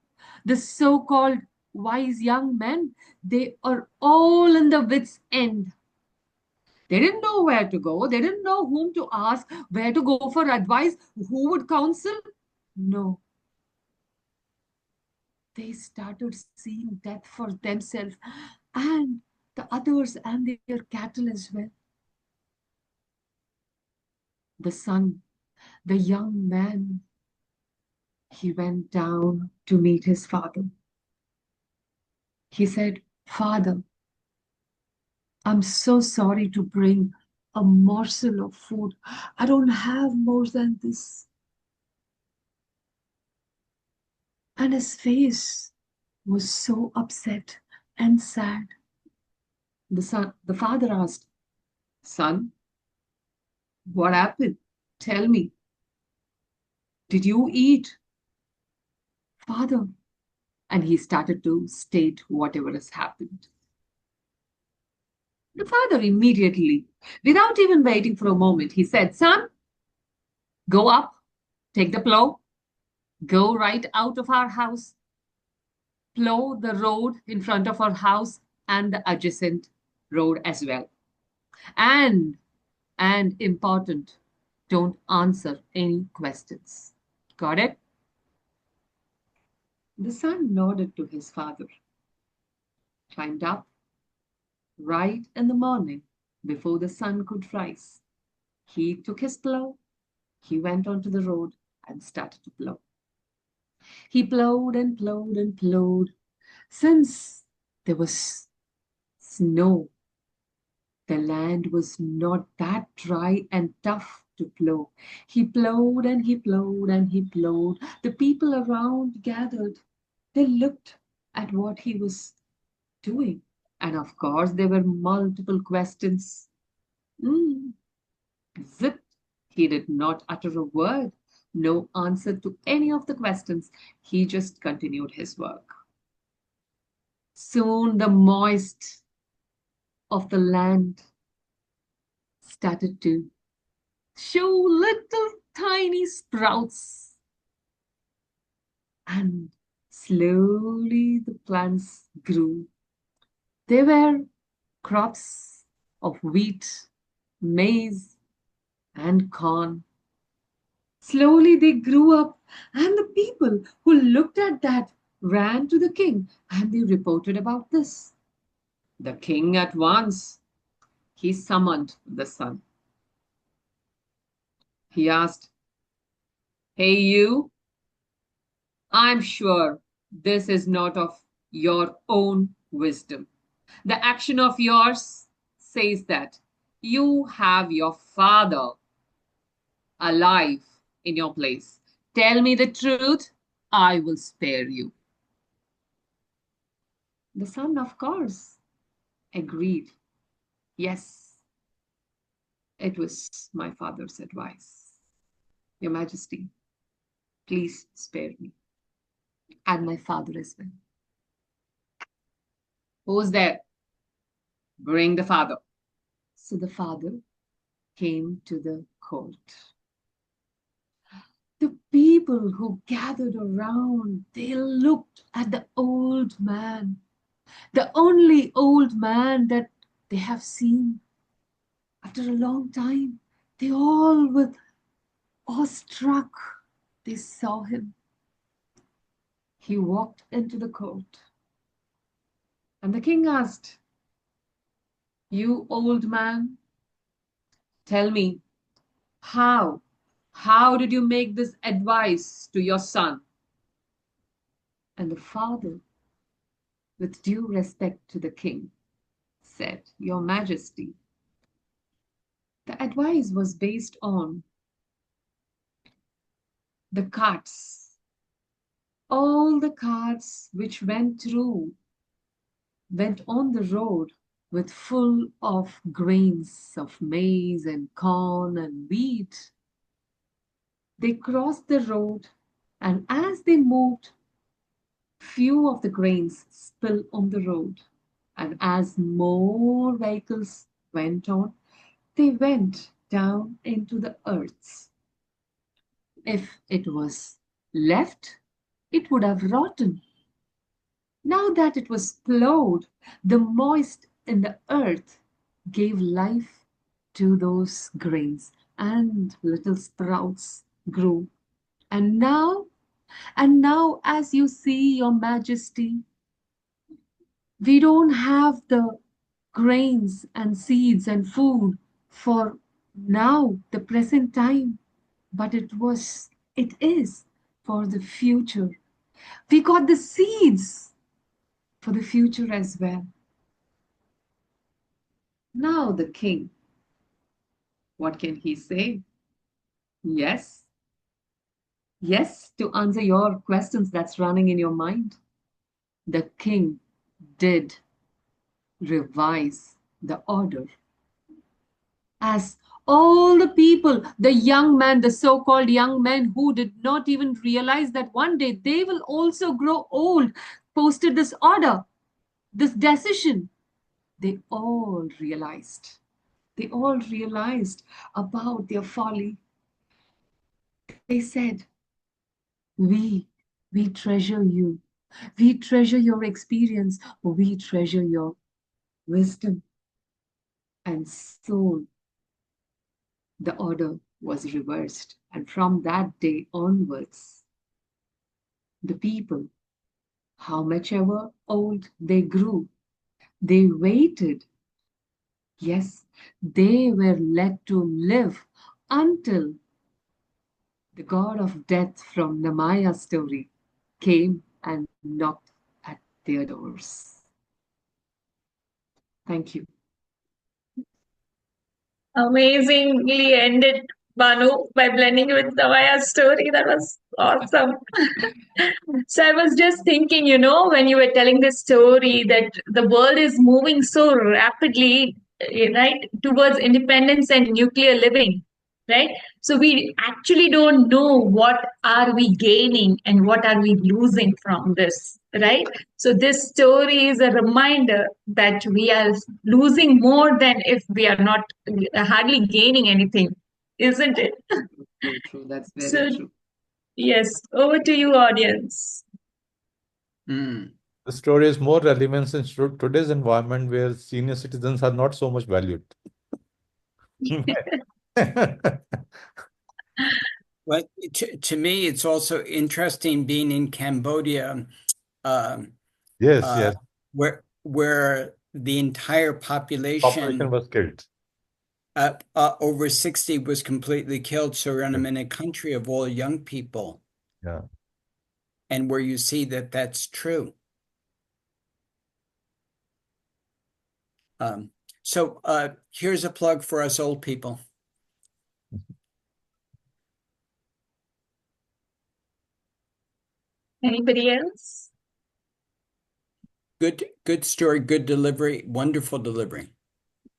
The so-called wise young men, they are all in the wits' end. They didn't know where to go. They didn't know whom to ask, where to go for advice, who would counsel. No. They started seeing death for themselves. And the others and their cattle as well. The son, the young man, he went down to meet his father. He said, "Father, I'm so sorry to bring a morsel of food. I don't have more than this." And his face was so upset and sad. The father asked, "Son, what happened? Tell me. Did you eat?" "Father," and he started to state whatever has happened. The father immediately, without even waiting for a moment, he said, "Son, go up, take the plow, go right out of our house, plow the road in front of our house and the adjacent road as well. And important, don't answer any questions. Got it?" The son nodded to his father, climbed up right in the morning before the sun could rise. He took his plow, he went onto the road and started to plow. He plowed and plowed and plowed. Since there was snow, the land was not that dry and tough to plow. He plowed and he plowed and he plowed. The people around gathered. They looked at what he was doing. And of course, there were multiple questions. Zip. He did not utter a word. No answer to any of the questions. He just continued his work. Soon the moist of the land started to show little tiny sprouts. And slowly the plants grew. They were crops of wheat, maize, and corn. Slowly they grew up, and the people who looked at that ran to the king and they reported about this. The king at once, he summoned the son. He asked, "Hey, you, I'm sure this is not of your own wisdom. The action of yours says that you have your father alive in your place. Tell me the truth, I will spare you." The son, of course, agreed. "Yes, it was my father's advice. Your Majesty, please spare me. And my father as well." "Who's there? Bring the father." So the father came to the court. The people who gathered around, they looked at the old man, the only old man that they have seen after a long time. They all were awestruck. They saw him. He walked into the court. And the king asked, "You old man, tell me, how? How did you make this advice to your son?" And the father, with due respect to the king, said, "Your Majesty, the advice was based on the carts. All the carts which went on the road with full of grains of maize and corn and wheat. They crossed the road, and as they moved, few of the grains spill on the road. And as more vehicles went on, they went down into the earth. If it was left, it would have rotten. Now that it was plowed, the moist in the earth gave life to those grains, and little sprouts grew. And now, as you see, Your Majesty, we don't have the grains and seeds and food for now, the present time, but it is for the future. We got the seeds for the future as well. Now, the king, what can he say? Yes, yes, to answer your questions that's running in your mind. The king did revise the order. As all the people, the young men, the so called young men who did not even realize that one day they will also grow old, posted this order, this decision. They all realized. They all realized about their folly. They said, We, we treasure you. We treasure your experience. We treasure your wisdom. And soon the order was reversed. And from that day onwards, the people, how much ever old they grew, they waited. Yes, they were let to live until the god of death from Namaya story came and knocked at their doors. Thank you. Amazingly ended, Banu, by blending with Namaya's story. That was awesome. So I was just thinking, when you were telling this story, that the world is moving so rapidly, right, towards independence and nuclear living, right? So we actually don't know what are we gaining and what are we losing from this, right? So this story is a reminder that we are losing more than if we are not hardly gaining anything, isn't it? True, true. That's very So true. yes, over to you, audience. Mm. The story is more relevant in today's environment where senior citizens are not so much valued. Well, to me, it's also interesting being in Cambodia, Yes, uh, yes. where the entire Population population, was killed. over 60, was completely killed. So I'm in a country of all young people, Yeah. and where you see that that's true. So here's a plug for us old people. Anybody else? Good story, good delivery, wonderful delivery.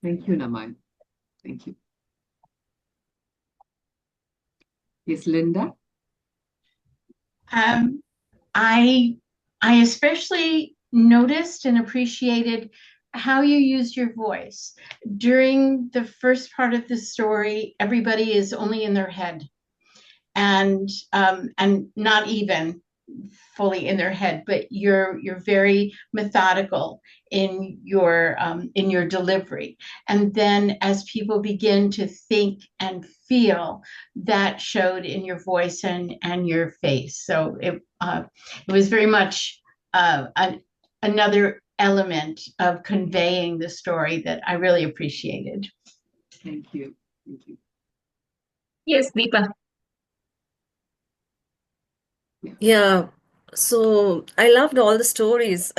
Thank you, Namai. Thank you. Yes, Linda? I especially noticed and appreciated how you used your voice. During the first part of the story, everybody is only in their head and not even fully in their head, but you're very methodical in your delivery. And then as people begin to think and feel, that showed in your voice and your face. So it was very much another element of conveying the story that I really appreciated. Thank you. Thank you. Yes, Deepa. Yeah, so I loved all the stories,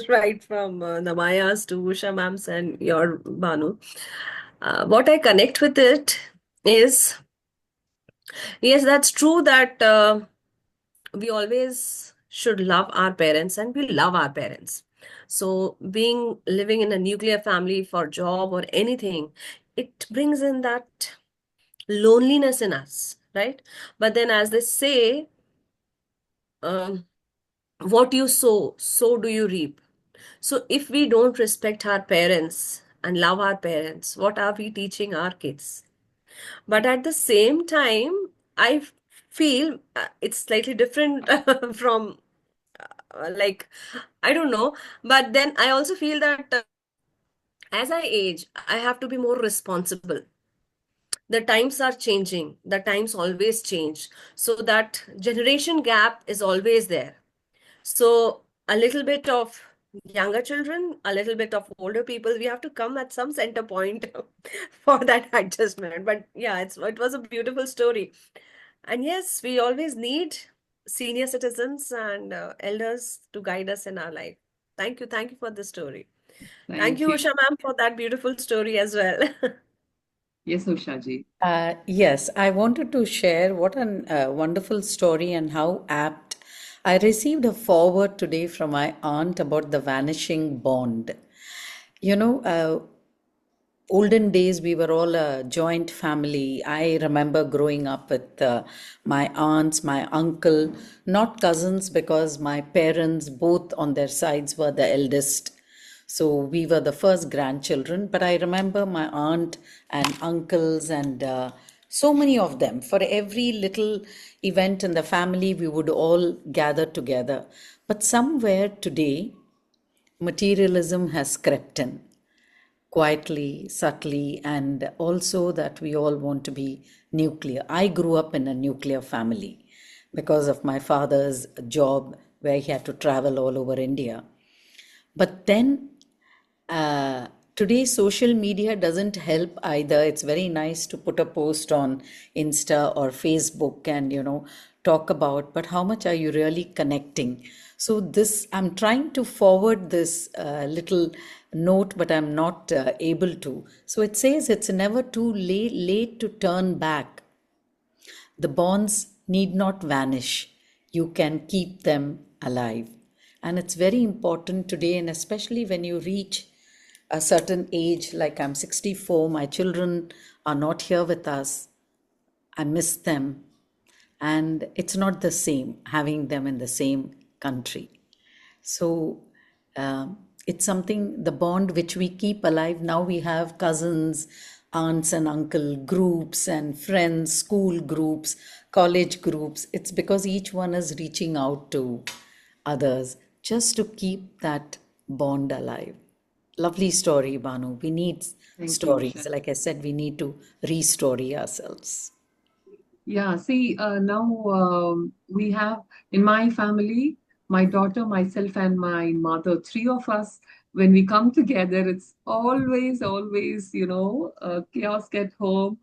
right from Namaya's to Usha Ma'am's and your Banu. What I connect with it is, yes, that's true that we always should love our parents and we love our parents. So being living in a nuclear family for job or anything, it brings in that loneliness in us, right? But then as they say, um, what you sow, so do you reap. So if we don't respect our parents and love our parents, what are we teaching our kids? But at the same time, I feel it's slightly different from like, I don't know. But then I also feel that as I age, I have to be more responsible. The times are changing, the times always change. So that generation gap is always there. So a little bit of younger children, a little bit of older people, we have to come at some center point for that adjustment. But yeah, it was a beautiful story. And yes, we always need senior citizens and elders to guide us in our life. Thank you for the story. Thank Thank you, you. Usha ma'am, for that beautiful story as well. Yes, Ushaji. Yes, I wanted to share what a wonderful story and how apt. I received a forward today from my aunt about the vanishing bond. You know, olden days we were all a joint family. I remember growing up with my aunts, my uncle, not cousins because my parents both on their sides were the eldest, so we were the first grandchildren. But I remember my aunt and uncles and so many of them. For every little event in the family we would all gather together. But somewhere today materialism has crept in quietly, subtly, and also that we all want to be nuclear. I grew up in a nuclear family because of my father's job where he had to travel all over India. But then today social media doesn't help either. It's very nice to put a post on Insta or Facebook and talk about, but how much are you really connecting? So this, I'm trying to forward this little note, but I'm not able to. So it says it's never too late to turn back. The bonds need not vanish. You can keep them alive. And it's very important today, and especially when you reach a certain age, like I'm 64, my children are not here with us. I miss them. And it's not the same having them in the same country. So it's something, the bond which we keep alive. Now we have cousins, aunts and uncle groups and friends, school groups, college groups. It's because each one is reaching out to others just to keep that bond alive. Lovely story, Banu. We need Thank you, stories. Usha. Like I said, we need to re-story ourselves. Yeah, see, now we have in my family, my daughter, myself, and my mother, three of us, when we come together, it's always, chaos at home,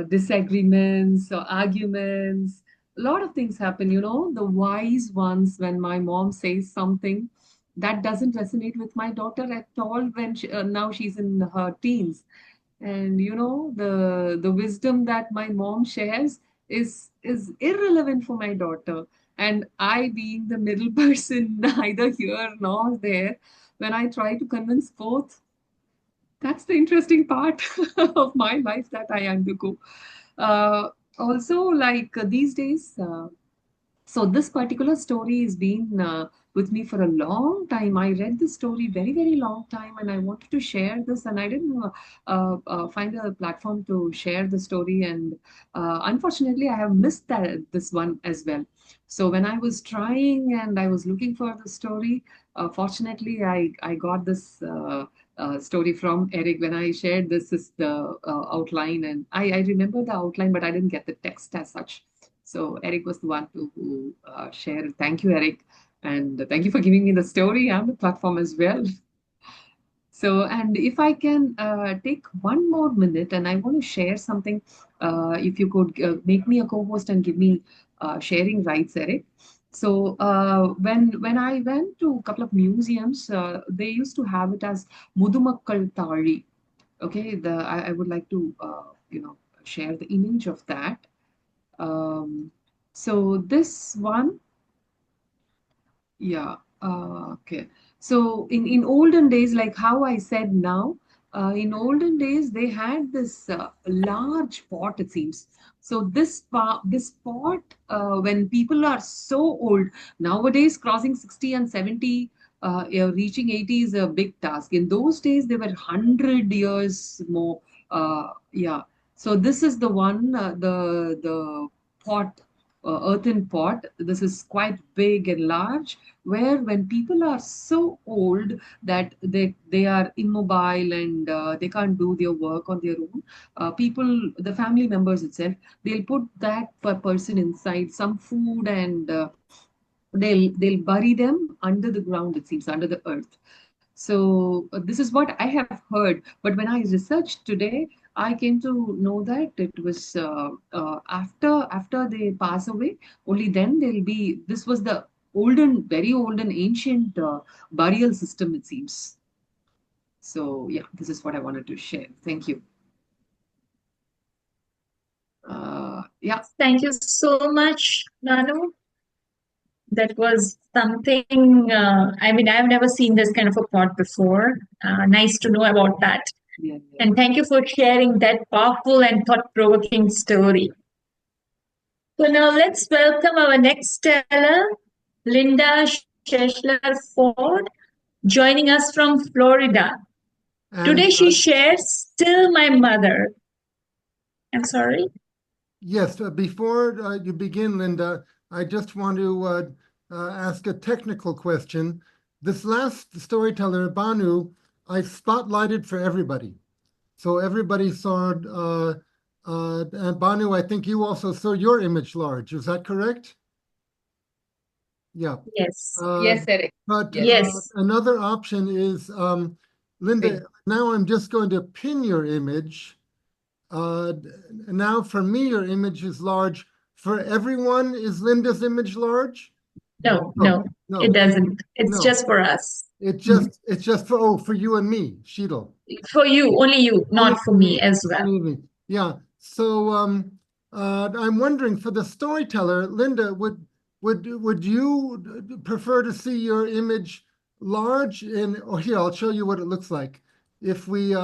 disagreements, arguments. A lot of things happen, the wise ones, when my mom says something that doesn't resonate with my daughter at all when now she's in her teens. And the wisdom that my mom shares is irrelevant for my daughter, and I, being the middle person, neither here nor there, when I try to convince both, that's the interesting part of my life that I undergo. Also, like these days, so this particular story has been with me for a long time. I read this story very long time, and I wanted to share this, and I didn't find a platform to share the story. And unfortunately, I have missed this one as well. So when I was trying and I was looking for the story, fortunately, I got this. Story from Eric. When I shared this is the outline, and I remember the outline, but I didn't get the text as such. So Eric was the one who shared. Thank you, Eric, and thank you for giving me the story and the platform as well. So, and if I can take one more minute, and I want to share something, if you could make me a co-host and give me sharing rights, Eric. So, when I went to a couple of museums, they used to have it as Mudumakkal Tari. Okay, I would like to share the image of that. So this one, yeah, okay. So in olden days, like how I said now, in olden days they had this large pot, it seems. So this pot, when people are so old nowadays, crossing 60 and 70, reaching 80 is a big task. In those days, they were 100 years more. Yeah. So this is the one, the pot, earthen pot. This is quite big and large, where when people are so old that they are immobile and they can't do their work on their own, people, the family members itself, they'll put that per person inside some food, and they'll bury them under the ground, it seems, under the earth. So this is what I have heard. But when I researched today, I came to know that it was after they pass away, only then they'll be. This was the olden, very old and ancient burial system, it seems. So yeah, this is what I wanted to share. Thank you. Yeah. Thank you so much, Nanu. That was something, I mean, I've never seen this kind of a plot before. Nice to know about that. Yeah. And thank you for sharing that powerful and thought provoking story. So now let's welcome our next teller, Linda Schuyler-Ford, joining us from Florida. Today she shares Still My Mother. I'm sorry? Yes, before you begin, Linda, I just want to ask a technical question. This last storyteller, Banu, I spotlighted for everybody. So everybody saw, and Banu, I think you also saw your image large. Is that correct? Yeah. Yes. Yes, Eric. But Yes. another option is, Linda, now I'm just going to pin your image. Now for me, your image is large. For everyone, is Linda's image large? No, it doesn't. It's just for us. It's just for you and me, Sheetal. For you, only you, not for me as well. Only me. Yeah. So I'm wondering, for the storyteller, Linda, would you prefer to see your image large? Oh, here, I'll show you what it looks like. If we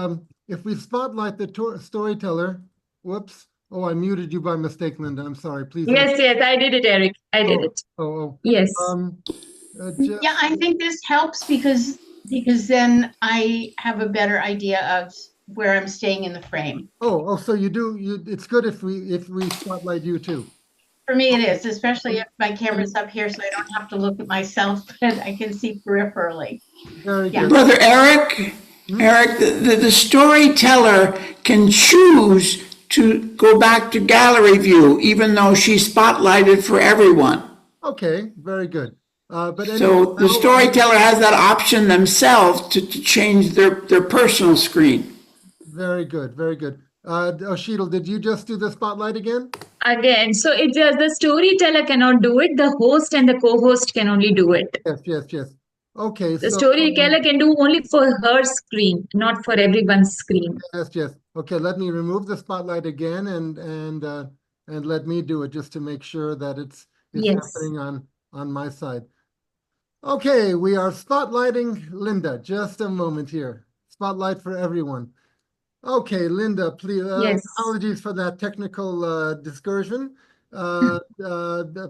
spotlight the storyteller, whoops. Oh, I muted you by mistake, Linda. I'm sorry. Please. Yes, I did it, Eric. I did it. Yes. Yeah, I think this helps because then I have a better idea of where I'm staying in the frame. So you do. It's good if we spotlight you too. For me, it is, especially if my camera's up here, so I don't have to look at myself, but I can see peripherally. Very Yeah. good. Brother Eric, the storyteller can choose to go back to gallery view, even though she's spotlighted for everyone. Okay, very good. But anyway, So the storyteller has that option themselves to change their personal screen. Very good, very good. Sheetal, did you just do the spotlight again? Again, so it's the storyteller cannot do it. The host and the co-host can only do it. Yes. Okay, The so storyteller can do only for her screen, not for everyone's screen. yes. Okay, let me remove the spotlight again and let me do it just to make sure that it's happening on my side. Okay, we are spotlighting Linda. Just a moment here. Spotlight for everyone. Okay, Linda, please. Apologies for that technical discursion.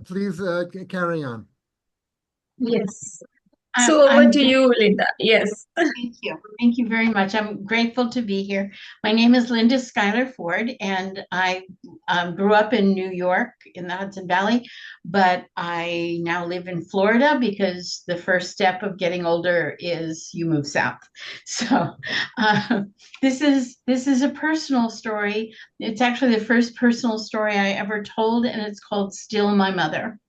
Please carry on. Yes. So over to you, Linda. Yes. Thank you. Thank you very much. I'm grateful to be here. My name is Linda Schuyler-Ford, and I grew up in New York in the Hudson Valley, but I now live in Florida because the first step of getting older is you move south. So this is a personal story. It's actually the first personal story I ever told, and it's called Still My Mother.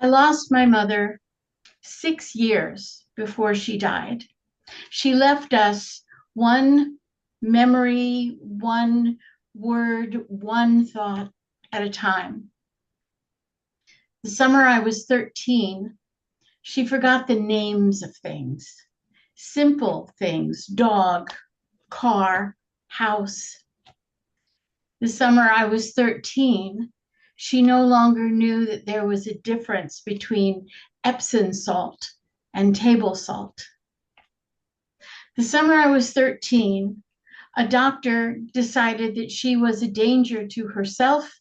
I lost my mother 6 years before she died. She left us one memory, one word, one thought at a time. The summer I was 13, she forgot the names of things, simple things, dog, car, house. The summer I was 13, she no longer knew that there was a difference between Epsom salt and table salt. The summer I was 13, a doctor decided that she was a danger to herself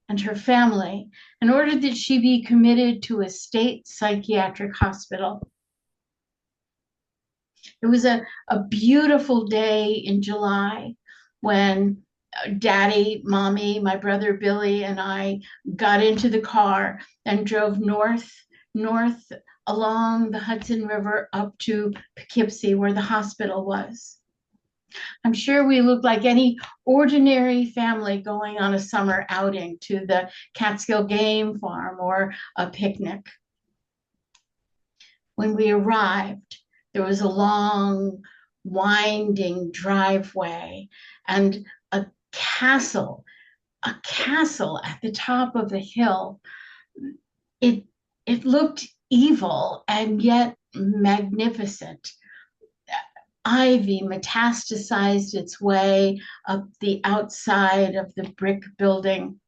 and her family and ordered that she be committed to a state psychiatric hospital. It was a beautiful day in July when Daddy, Mommy, my brother Billy, and I got into the car and drove north along the Hudson River up to Poughkeepsie, where the hospital was. I'm sure we looked like any ordinary family going on a summer outing to the Catskill Game Farm or a picnic. When we arrived, there was a long, winding driveway and castle, a castle at the top of the hill. It looked evil and yet magnificent. Ivy metastasized its way up the outside of the brick building.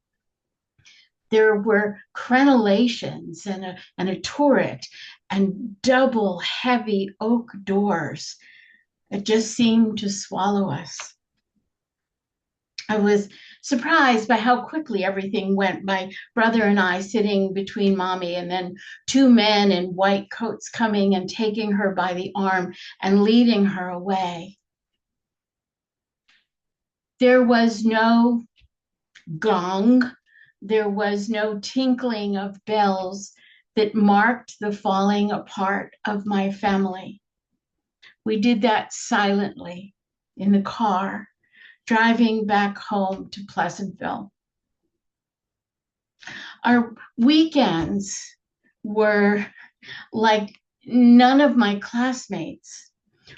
There were crenellations and a turret and double heavy oak doors that just seemed to swallow us. I was surprised by how quickly everything went. My brother and I sitting between mommy, and then two men in white coats coming and taking her by the arm and leading her away. There was no gong. There was no tinkling of bells that marked the falling apart of my family. We did that silently in the car, driving back home to Pleasantville. Our weekends were like none of my classmates.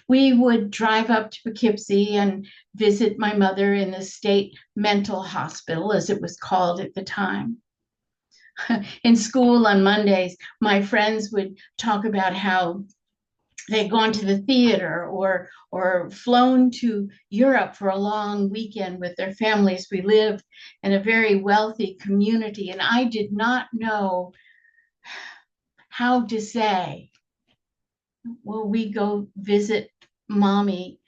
We would drive up to Poughkeepsie and visit my mother in the state mental hospital, as it was called at the time. In school on Mondays, my friends would talk about how they'd gone to the theater or flown to Europe for a long weekend with their families. We lived in a very wealthy community, and I did not know how to say, will we go visit mommy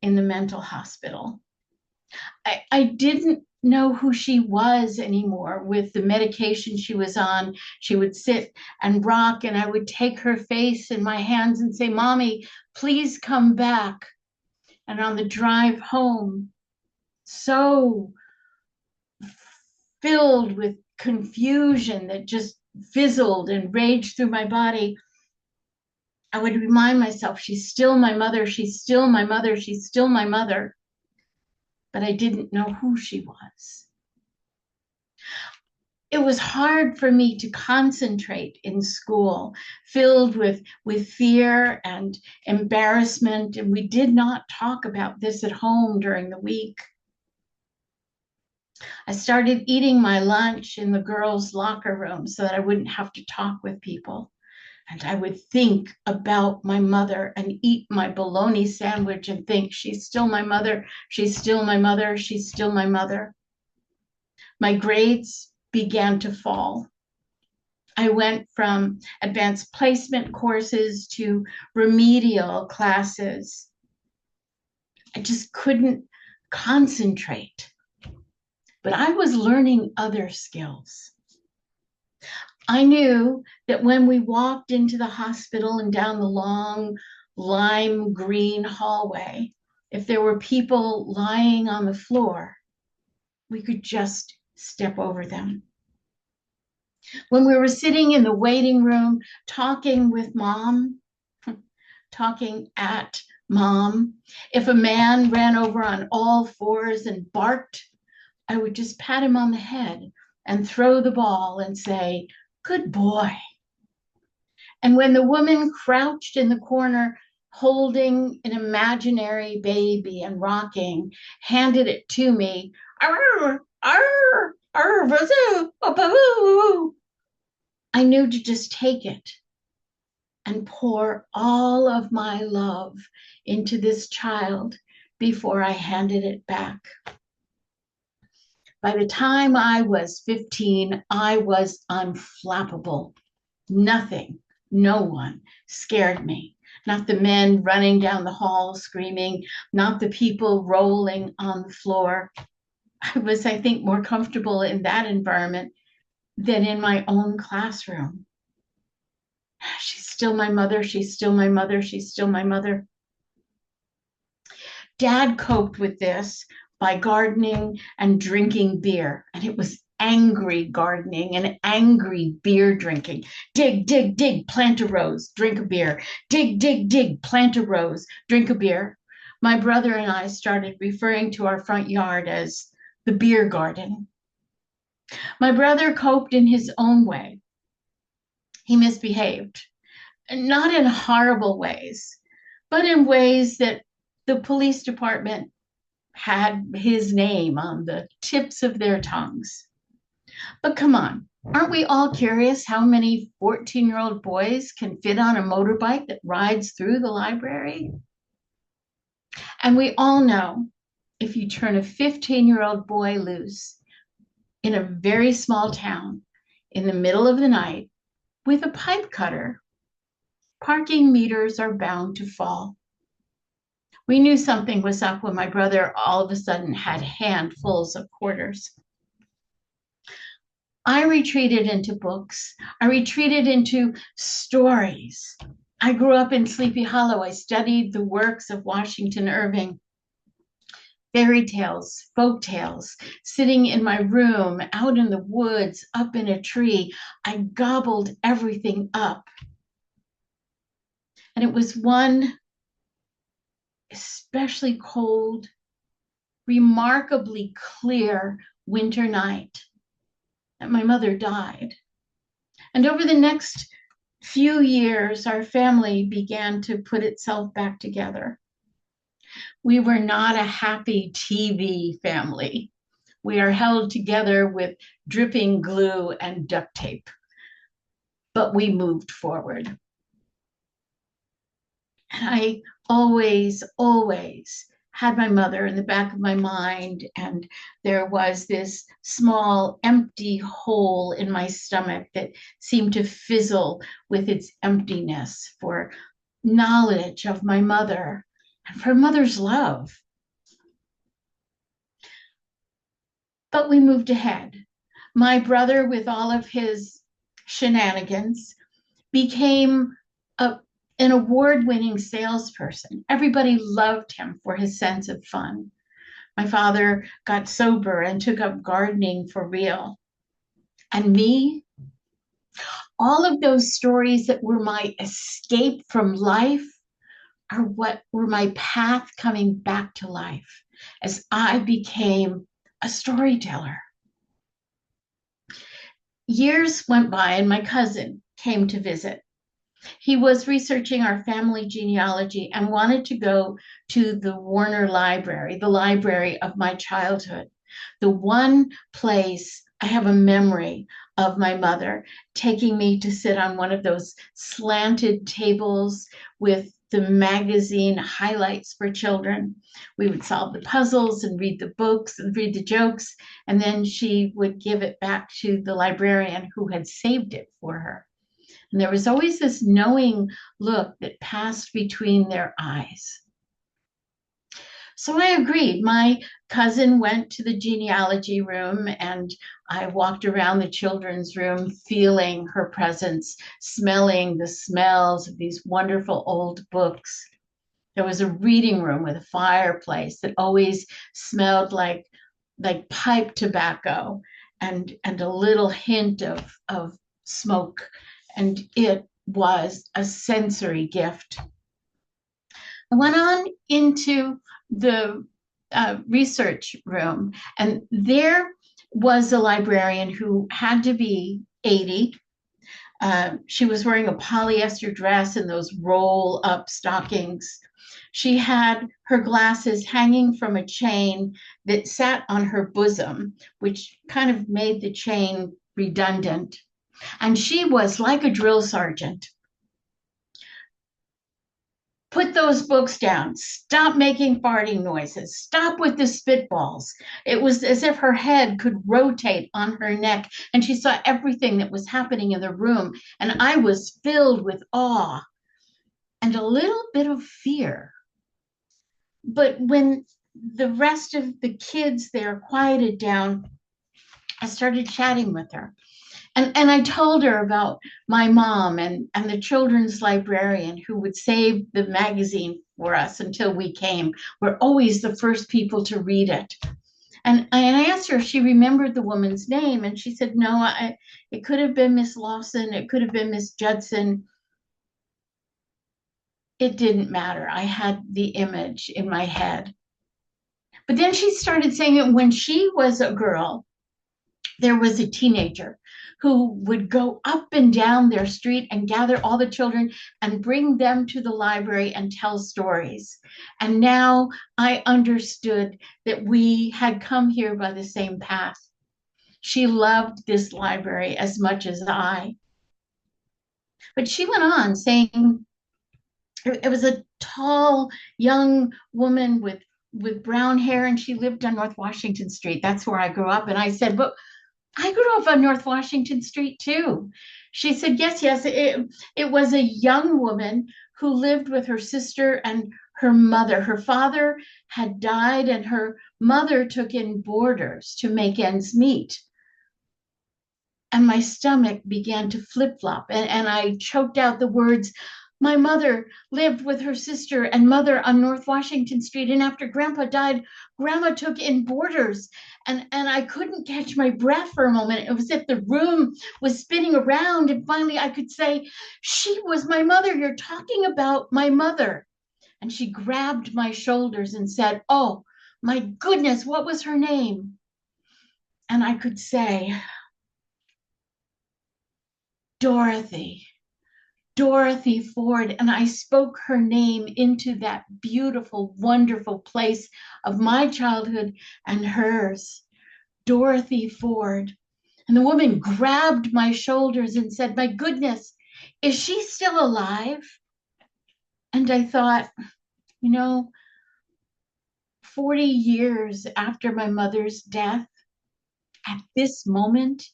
in the mental hospital? I didn't know who she was anymore. With the medication she was on, she would sit and rock, and I would take her face in my hands and say, Mommy, please come back. And on the drive home, so filled with confusion that just fizzled and raged through my body, I would remind myself, she's still my mother, she's still my mother, she's still my mother. But I didn't know who she was. It was hard for me to concentrate in school, filled with fear and embarrassment, and we did not talk about this at home during the week. I started eating my lunch in the girls' locker room so that I wouldn't have to talk with people. And I would think about my mother and eat my bologna sandwich and think, she's still my mother, she's still my mother, she's still my mother. My grades began to fall. I went from advanced placement courses to remedial classes. I just couldn't concentrate. But I was learning other skills. I knew that when we walked into the hospital and down the long lime green hallway, if there were people lying on the floor, we could just step over them. When we were sitting in the waiting room talking with mom, talking at mom, if a man ran over on all fours and barked, I would just pat him on the head and throw the ball and say, good boy. And when the woman crouched in the corner holding an imaginary baby and rocking, handed it to me, arr, arr, arr, I knew to just take it and pour all of my love into this child before I handed it back. By the time I was 15, I was unflappable. Nothing, no one scared me. Not the men running down the hall screaming, not the people rolling on the floor. I was, I think, more comfortable in that environment than in my own classroom. She's still my mother, she's still my mother, she's still my mother. Dad coped with this by gardening and drinking beer, and it was angry gardening and angry beer drinking. Dig, dig, dig, plant a rose, drink a beer. Dig, dig, dig, plant a rose, drink a beer. My brother and I started referring to our front yard as the beer garden. My brother coped in his own way. He misbehaved. not in horrible ways, but in ways that the police department had his name on the tips of their tongues. But come on, aren't we all curious how many 14-year-old boys can fit on a motorbike that rides through the library? And we all know if you turn a 15-year-old boy loose in a very small town in the middle of the night with a pipe cutter, parking meters are bound to fall. We knew something was up when my brother all of a sudden had handfuls of quarters. I retreated into books. I retreated into stories. I grew up in Sleepy Hollow. I studied the works of Washington Irving. Fairy tales, folk tales, sitting in my room, out in the woods, up in a tree. I gobbled everything up. And it was one especially cold, remarkably clear winter night that my mother died. And over the next few years, our family began to put itself back together. We were not a happy TV family. We are held together with dripping glue and duct tape, but we moved forward. And I always had my mother in the back of my mind, and there was this small empty hole in my stomach that seemed to fizzle with its emptiness for knowledge of my mother and for mother's love. But we moved ahead. My brother, with all of his shenanigans, became an award-winning salesperson. Everybody loved him for his sense of fun. My father got sober and took up gardening for real. And me, all of those stories that were my escape from life are what were my path coming back to life as I became a storyteller. Years went by and my cousin came to visit. He was researching our family genealogy and wanted to go to the Warner Library, the library of my childhood, the one place I have a memory of my mother taking me to sit on one of those slanted tables with the magazine highlights for children. We would solve the puzzles and read the books and read the jokes, and then she would give it back to the librarian who had saved it for her. And there was always this knowing look that passed between their eyes. So I agreed. My cousin went to the genealogy room and I walked around the children's room, feeling her presence, smelling the smells of these wonderful old books. There was a reading room with a fireplace that always smelled like pipe tobacco and a little hint of smoke. And it was a sensory gift. I went on into the research room, and there was a librarian who had to be 80. She was wearing a polyester dress and those roll-up stockings. She had her glasses hanging from a chain that sat on her bosom, which kind of made the chain redundant. And she was like a drill sergeant. Put those books down. Stop making farting noises. Stop with the spitballs. It was as if her head could rotate on her neck and she saw everything that was happening in the room. And I was filled with awe and a little bit of fear. But when the rest of the kids there quieted down, I started chatting with her. And I told her about my mom and the children's librarian who would save the magazine for us until we came. We're always the first people to read it. And I asked her if she remembered the woman's name, and she said, no, it could have been Miss Lawson, it could have been Miss Judson. It didn't matter. I had the image in my head. But then she started saying that when she was a girl, there was a teenager who would go up and down their street and gather all the children and bring them to the library and tell stories. And now I understood that we had come here by the same path. She loved this library as much as I. But she went on saying, it was a tall young woman with brown hair, and she lived on North Washington Street. That's where I grew up. And I said, but I grew up on North Washington Street too. She said, yes, yes. It was a young woman who lived with her sister and her mother. Her father had died, and her mother took in boarders to make ends meet. And my stomach began to flip-flop, and I choked out the words, my mother lived with her sister and mother on North Washington Street, and after Grandpa died, Grandma took in boarders, and I couldn't catch my breath for a moment. It was as if the room was spinning around, and finally I could say, she was my mother. You're talking about my mother. And she grabbed my shoulders and said, oh, my goodness, what was her name? And I could say, Dorothy Ford. And I spoke her name into that beautiful, wonderful place of my childhood and hers, Dorothy Ford. And the woman grabbed my shoulders and said, my goodness, is she still alive? And I thought, 40 years after my mother's death, at this moment,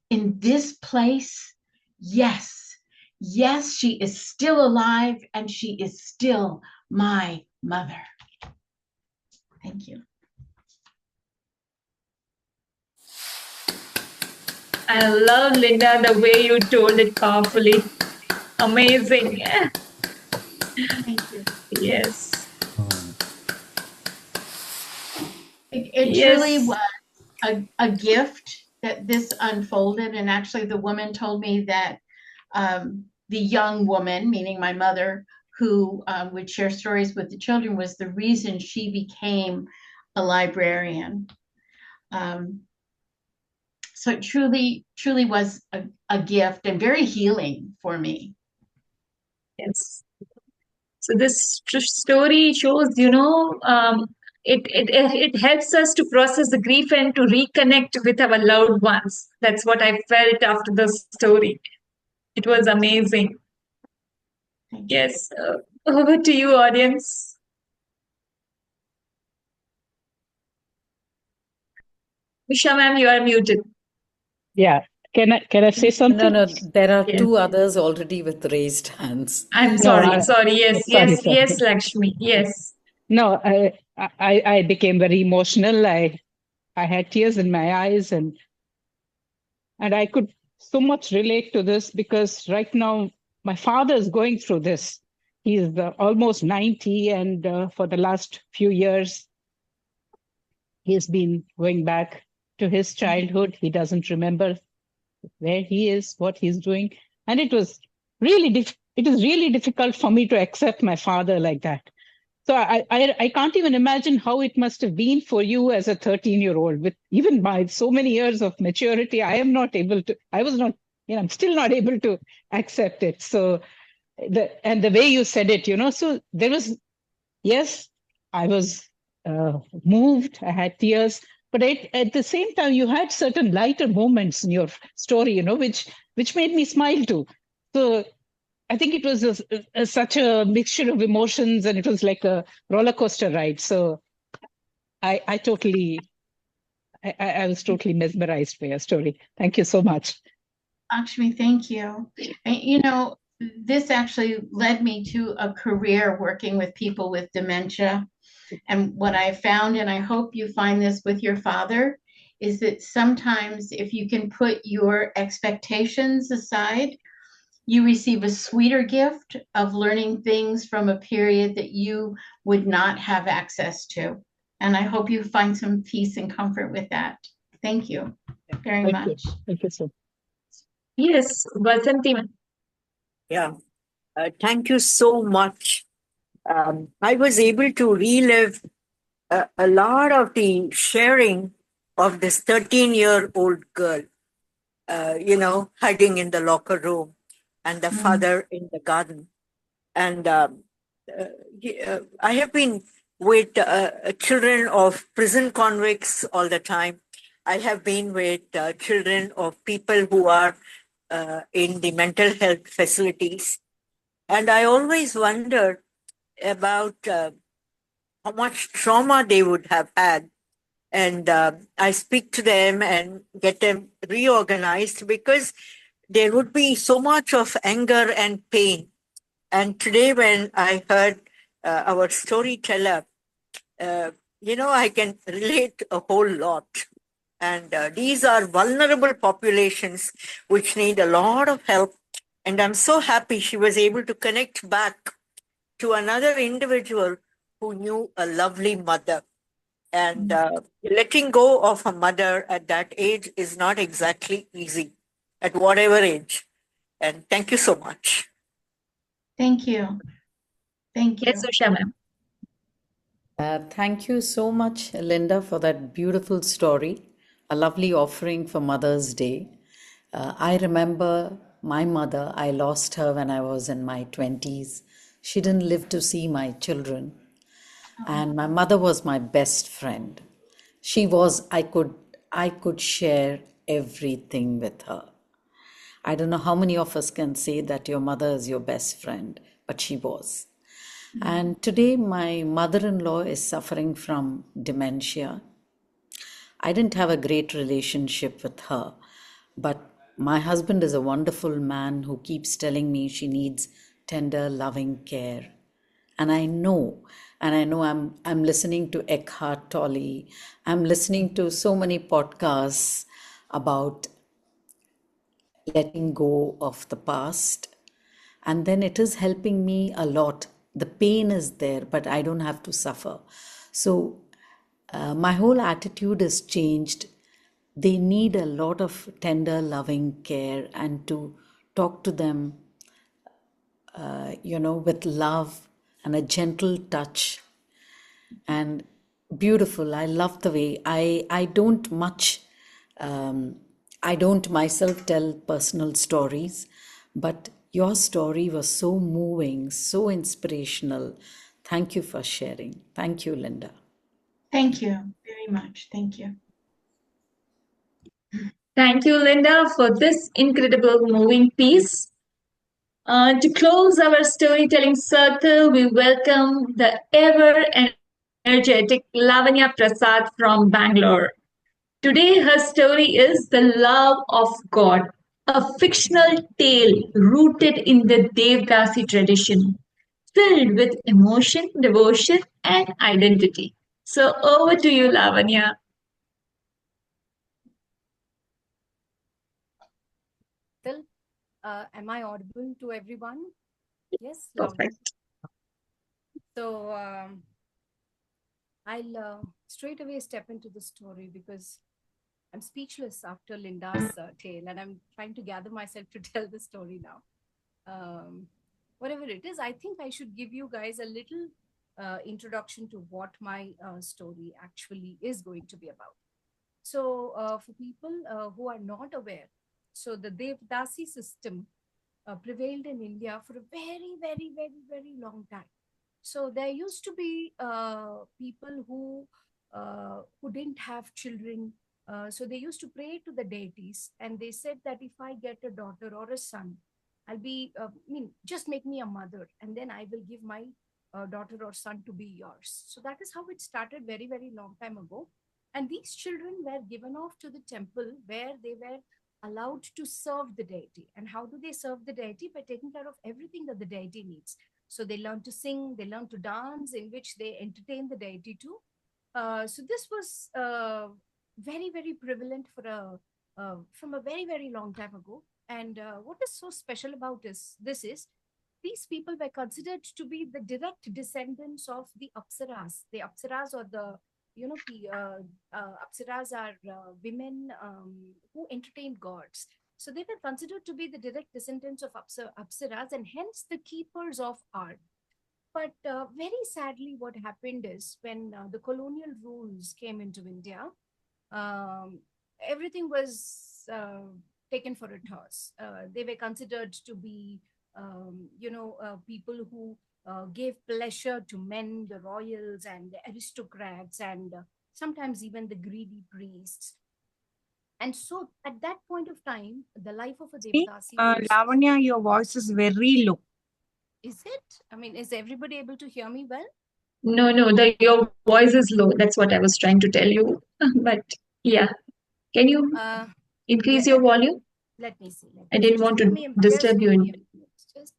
in this place, yes, she is still alive, and she is still my mother. Thank you. I love, Linda, the way you told it powerfully. Amazing. Thank you. Yes. It truly was a gift that this unfolded. And actually, the woman told me that the young woman, meaning my mother, who would share stories with the children, was the reason she became a librarian. So it truly was a gift and very healing for me. Yes. So this story shows, it helps us to process the grief and to reconnect with our loved ones. That's what I felt after the story. It was amazing. Yes. Over to you, audience. Usha ma'am, you are muted. Yeah. Can I say something? No, there are two others already with raised hands. I'm sorry. Yes, sorry. yes, Lakshmi. Yes. No, I became very emotional. I had tears in my eyes, and I could so much relate to this because right now my father is going through this. He's almost 90, and for the last few years, he's been going back to his childhood. He doesn't remember where he is, what he's doing. And it is really difficult for me to accept my father like that. So I can't even imagine how it must have been for you as a 13-year-old. With even by so many years of maturity, I'm still not able to accept it. So the way you said it, so there was, yes, I was moved, I had tears, but at the same time, you had certain lighter moments in your story, which made me smile too. So I think it was such a mixture of emotions, and it was like a roller coaster ride. So I was totally mesmerized by your story. Thank you so much. Lakshmi, thank you. And, this actually led me to a career working with people with dementia. And what I found, and I hope you find this with your father, is that sometimes if you can put your expectations aside, you receive a sweeter gift of learning things from a period that you would not have access to. And I hope you find some peace and comfort with that. Thank you very much. Thank you so much. Yes, Vasanti. Yeah, thank you so much. I was able to relive a lot of the sharing of this 13-year-old girl. hiding in the locker room, and the father in the garden. And I have been with children of prison convicts all the time. I have been with children of people who are in the mental health facilities. And I always wondered about how much trauma they would have had. And I speak to them and get them reorganized because there would be so much of anger and pain. And today, when I heard our storyteller, I can relate a whole lot. And these are vulnerable populations which need a lot of help. And I'm so happy she was able to connect back to another individual who knew a lovely mother. And letting go of a mother at that age is not exactly easy, at whatever age. And thank you so much. Thank you. Thank Yes, you. Usha ma'am. Thank you so much, Linda, for that beautiful story. A lovely offering for Mother's Day. I remember my mother, I lost her when I was in my 20s. She didn't live to see my children. And my mother was my best friend. She was, I could share everything with her. I don't know how many of us can say that your mother is your best friend, but she was. And today, my mother in law is suffering from dementia. I didn't have a great relationship with her, but my husband is a wonderful man who keeps telling me she needs tender, loving care. And I know I'm listening to Eckhart Tolle, I'm listening to so many podcasts about letting go of the past. And then it is helping me a lot. The pain is there, but I don't have to suffer. So my whole attitude has changed. They need a lot of tender, loving care and to talk to them, with love and a gentle touch. And beautiful. I love the way I don't myself tell personal stories, but your story was so moving, so inspirational. Thank you for sharing. Thank you, Linda. Thank you very much. Thank you. Thank you, Linda, for this incredible moving piece. To close our storytelling circle, we welcome the ever energetic Lavanya Prasad from Bangalore. Today, her story is The Love of God, a fictional tale rooted in the Devdasi tradition, filled with emotion, devotion, and identity. So, over to you, Lavanya. Well, am I audible to everyone? Yes, loudly. So I'll straight away step into the story because I'm speechless after Linda's tale, and I'm trying to gather myself to tell the story now. Whatever it is, I think I should give you guys a little introduction to what my story actually is going to be about. So, for people who are not aware, so the Devdasi system prevailed in India for a very, very, very, very long time. So there used to be people who didn't have children. So they used to pray to the deities, and they said that if I get a daughter or a son, I'll be, just make me a mother, and then I will give my daughter or son to be yours. So that is how it started very, very long time ago. And these children were given off to the temple where they were allowed to serve the deity. And how do they serve the deity? By taking care of everything that the deity needs. So they learn to sing, they learn to dance, in which they entertain the deity too. So this was very, very prevalent from a very, very long time ago. And what is so special about this is these people were considered to be the direct descendants of the Apsaras. The Apsaras, or the Apsaras are women who entertained gods. So they were considered to be the direct descendants of Apsaras, and hence the keepers of art. But very sadly, what happened is when the colonial rules came into India, um, everything was taken for a toss. They were considered to be, people who gave pleasure to men, the royals and the aristocrats, and sometimes even the greedy priests. And so at that point of time, the life of a Devdasi was... Lavanya, your voice is very low. Is it? I mean, is everybody able to hear me well? No, your voice is low. That's what I was trying to tell you. But yeah, can you increase your volume? Let me see. I didn't want to disturb you.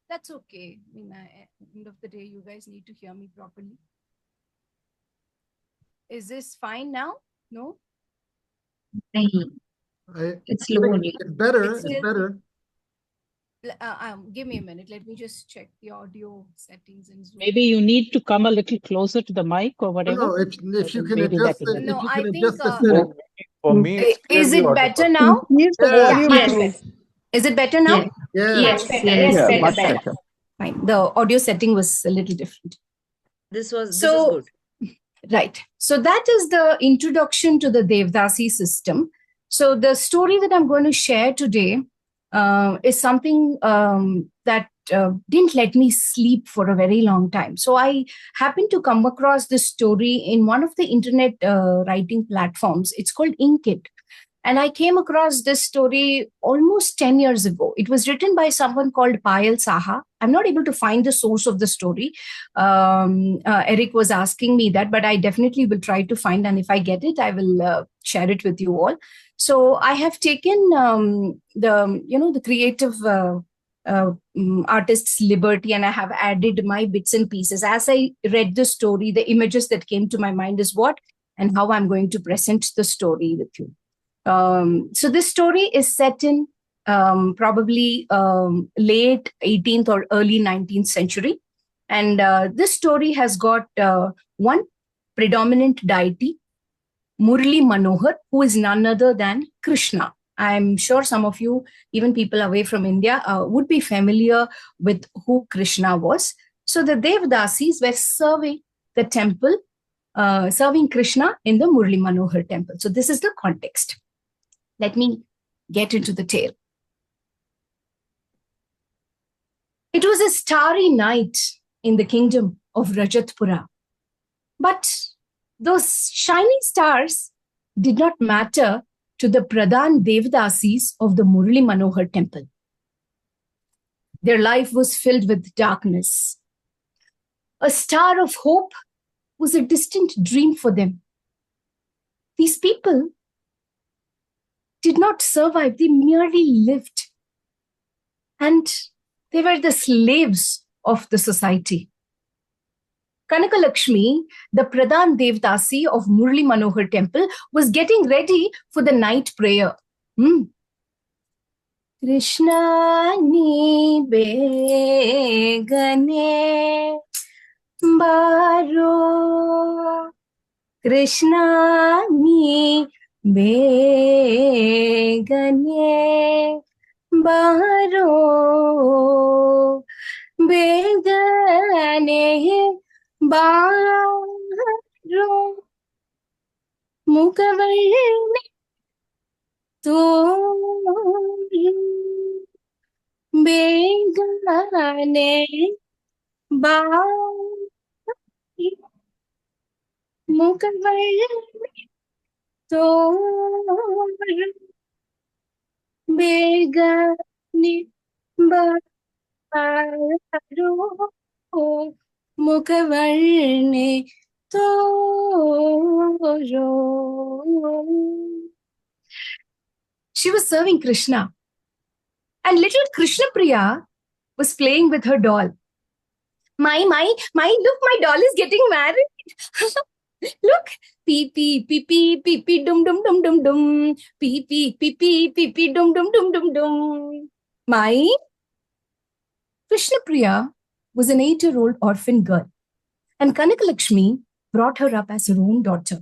That's okay. I mean, at the end of the day, you guys need to hear me properly. Is this fine now? No? It's low only. It's better. It's better. Give me a minute. Let me just check the audio settings in Zoom. Maybe you need to come a little closer to the mic or whatever. No, if you can adjust it. No, if you can I adjust think, the setting. For me, it's is clearly it better audible. now? Yes. Is it better now? Yes. Yeah, much better. Fine. The audio setting was a little different. This is good. Right. So that is the introduction to the Devdasi system. So the story that I'm going to share today is something that didn't let me sleep for a very long time. So I happened to come across this story in one of the internet writing platforms. It's called Inkit. And I came across this story almost 10 years ago. It was written by someone called Payal Saha. I'm not able to find the source of the story. Eric was asking me that, but I definitely will try to find. And if I get it, I will share it with you all. So I have taken the creative artist's liberty, and I have added my bits and pieces. As I read the story, the images that came to my mind is what and how I'm going to present the story with you. So this story is set in probably late 18th or early 19th century. And this story has got one predominant deity, Murli Manohar, who is none other than Krishna. I'm sure some of you, even people away from India, would be familiar with who Krishna was. So the Devdasis were serving the temple, serving Krishna in the Murli Manohar temple. So this is the context. Let me get into the tale. It was a starry night in the kingdom of Rajatpura. But those shiny stars did not matter to the Pradhan Devdasis of the Murli Manohar temple. Their life was filled with darkness. A star of hope was a distant dream for them. These people did not survive, they merely lived. And they were the slaves of the society. Kanakalakshmi, the Pradhan Devdasi of Murli Manohar temple, was getting ready for the night prayer. Krishna ni begane baro, Krishna ni begane baro, begane baro, mukhavarne toru, begane baro, mukhavarne toru, begane baro, mukhavarne toru. She was serving Krishna. And little Krishna Priya was playing with her doll. My, look, my doll is getting married. Look, pee, pee, pee, pee, pee, pee, dum, dum, dum, dum, dum. Pee, pee, pee, pee, pee, pee, dum, dum, dum, dum, dum. My Krishna Priya was an 8-year-old orphan girl. And Kanakalakshmi brought her up as her own daughter.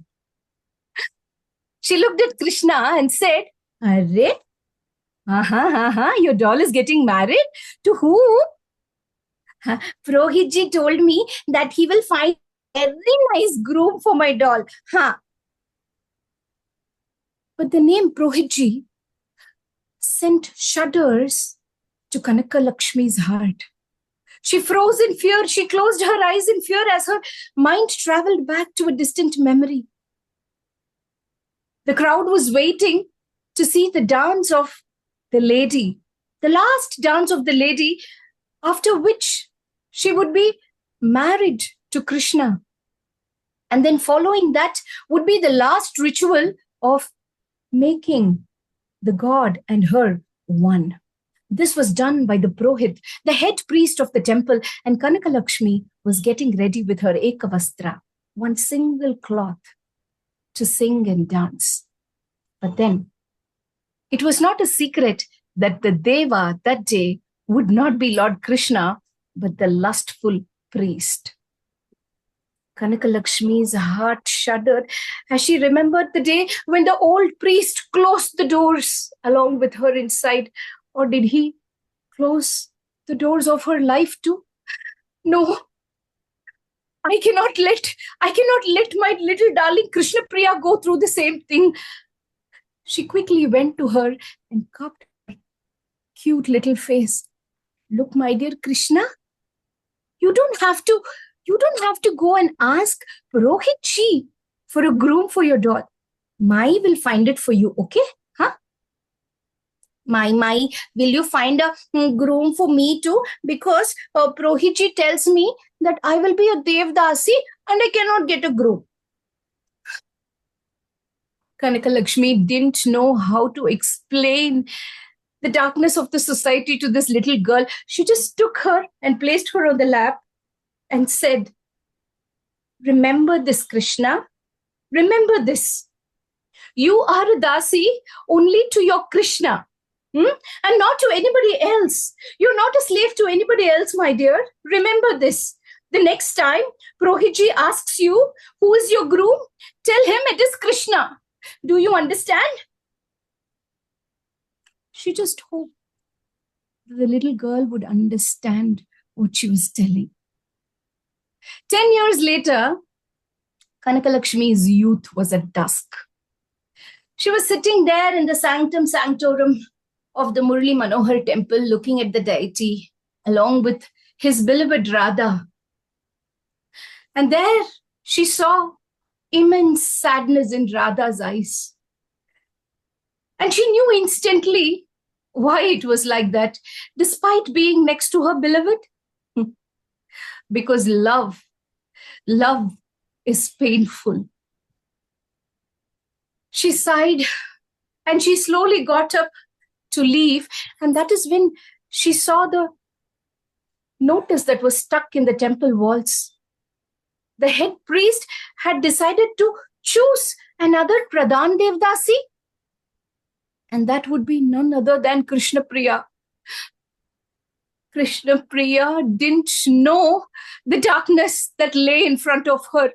She looked at Krishna and said, Arre, your doll is getting married? To whom? Prohitji told me that he will find a very nice groom for my doll. But the name Prohitji sent shudders to Kanaka Lakshmi's heart. She froze in fear. She closed her eyes in fear as her mind traveled back to a distant memory. The crowd was waiting to see the dance of the lady, the last dance of the lady, after which she would be married to Krishna. And then following that would be the last ritual of making the god and her one. This was done by the Purohit, the head priest of the temple, and Kanaka Lakshmi was getting ready with her Ekavastra, one single cloth, to sing and dance. But then, it was not a secret that the Deva that day would not be Lord Krishna, but the lustful priest. Kanaka Lakshmi's heart shuddered as she remembered the day when the old priest closed the doors along with her inside. Or did he close the doors of her life too? No, I cannot let my little darling Krishna Priya go through the same thing. She quickly went to her and cupped her cute little face. Look, my dear Krishna, you don't have to go and ask Purohit Ji for a groom for your daughter. Mai will find it for you, okay? Huh? Mai, will you find a groom for me too? Because Purohit Ji tells me that I will be a Devdasi and I cannot get a groom. Kanaka Lakshmi didn't know how to explain the darkness of the society to this little girl. She just took her and placed her on the lap and said, remember this, Krishna. Remember this. You are a dasi only to your Krishna, and not to anybody else. You're not a slave to anybody else, my dear. Remember this. The next time Purohitji asks you, who is your groom? Tell him it is Krishna. Do you understand? She just hoped the little girl would understand what she was telling. 10 years later, Kanaka Lakshmi's youth was at dusk. She was sitting there in the sanctum sanctorum of the Murli Manohar temple looking at the deity along with his beloved Radha. And there she saw immense sadness in Radha's eyes. And she knew instantly why it was like that, despite being next to her beloved. Because love is painful. She sighed and she slowly got up to leave. And that is when she saw the notice that was stuck in the temple walls. The head priest had decided to choose another Pradhan Devdasi. And that would be none other than Krishna Priya. Krishna Priya didn't know the darkness that lay in front of her.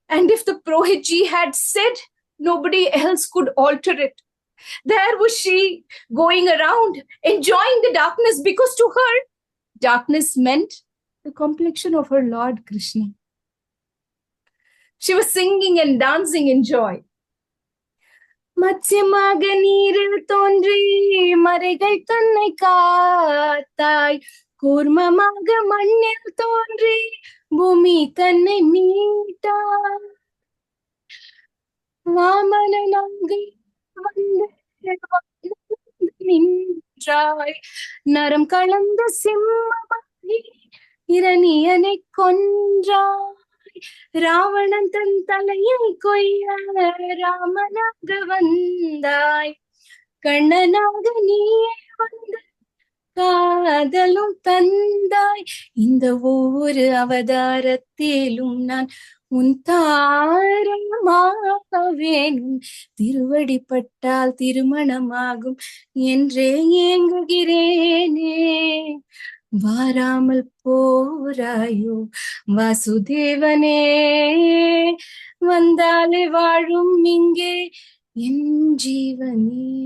And if the Purohitji had said, nobody else could alter it. There was she going around enjoying the darkness, because to her, darkness meant the complexion of her Lord Krishna. She was singing and dancing in joy. மச்சமாக நீரில் தோன்றி மறைகள் தன்னை காத்தாய் கூர்மமாக மண்ணில் தோன்றி பூமி தன்னை மீட்டாய் வாமனாக வந்து நின்றாய் நரம் கலந்த சிம்மமாகி இரணியனை கொன்றாய் ராவணன் தன் தலையை கொய்ய ராமனாக வந்தாய் கண்ணனாக நீயே வந்து காதலும் தந்தாய் இந்த ஒவ்வொரு அவதாரத்திலும் நான் உன் தாரமாவேனும் திருவடிப்பட்டால் திருமணமாகும் என்றே ஏங்குகிறேனே வாராமல் போராயோ வாசுதேவனே வந்தாலே வாழும் இங்கே என் ஜீவனே.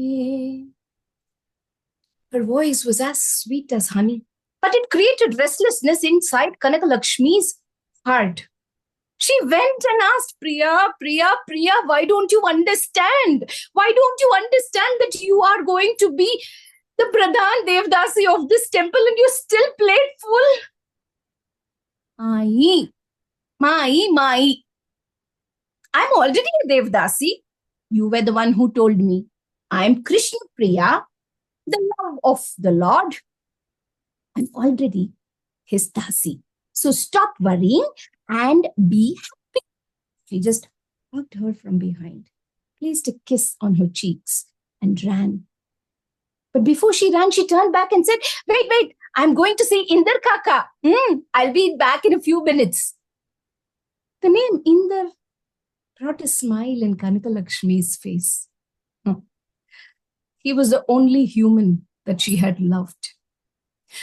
Her voice was as sweet as honey, but it created restlessness inside Kanaka Lakshmi's heart. She went and asked Priya, Priya, why don't you understand? Why don't you understand that you are going to be the Pradhan Devdasi of this temple and you're still playful? Mai, I'm already a Devdasi. You were the one who told me. I'm Krishna Priya, the love of the Lord. I'm already his Dasi. So stop worrying and be happy. She just hugged her from behind, placed a kiss on her cheeks, and ran. But before she ran, she turned back and said, wait, I'm going to see Inder Kaka. I'll be back in a few minutes. The name Inder brought a smile in Kanaka Lakshmi's face. He was the only human that she had loved.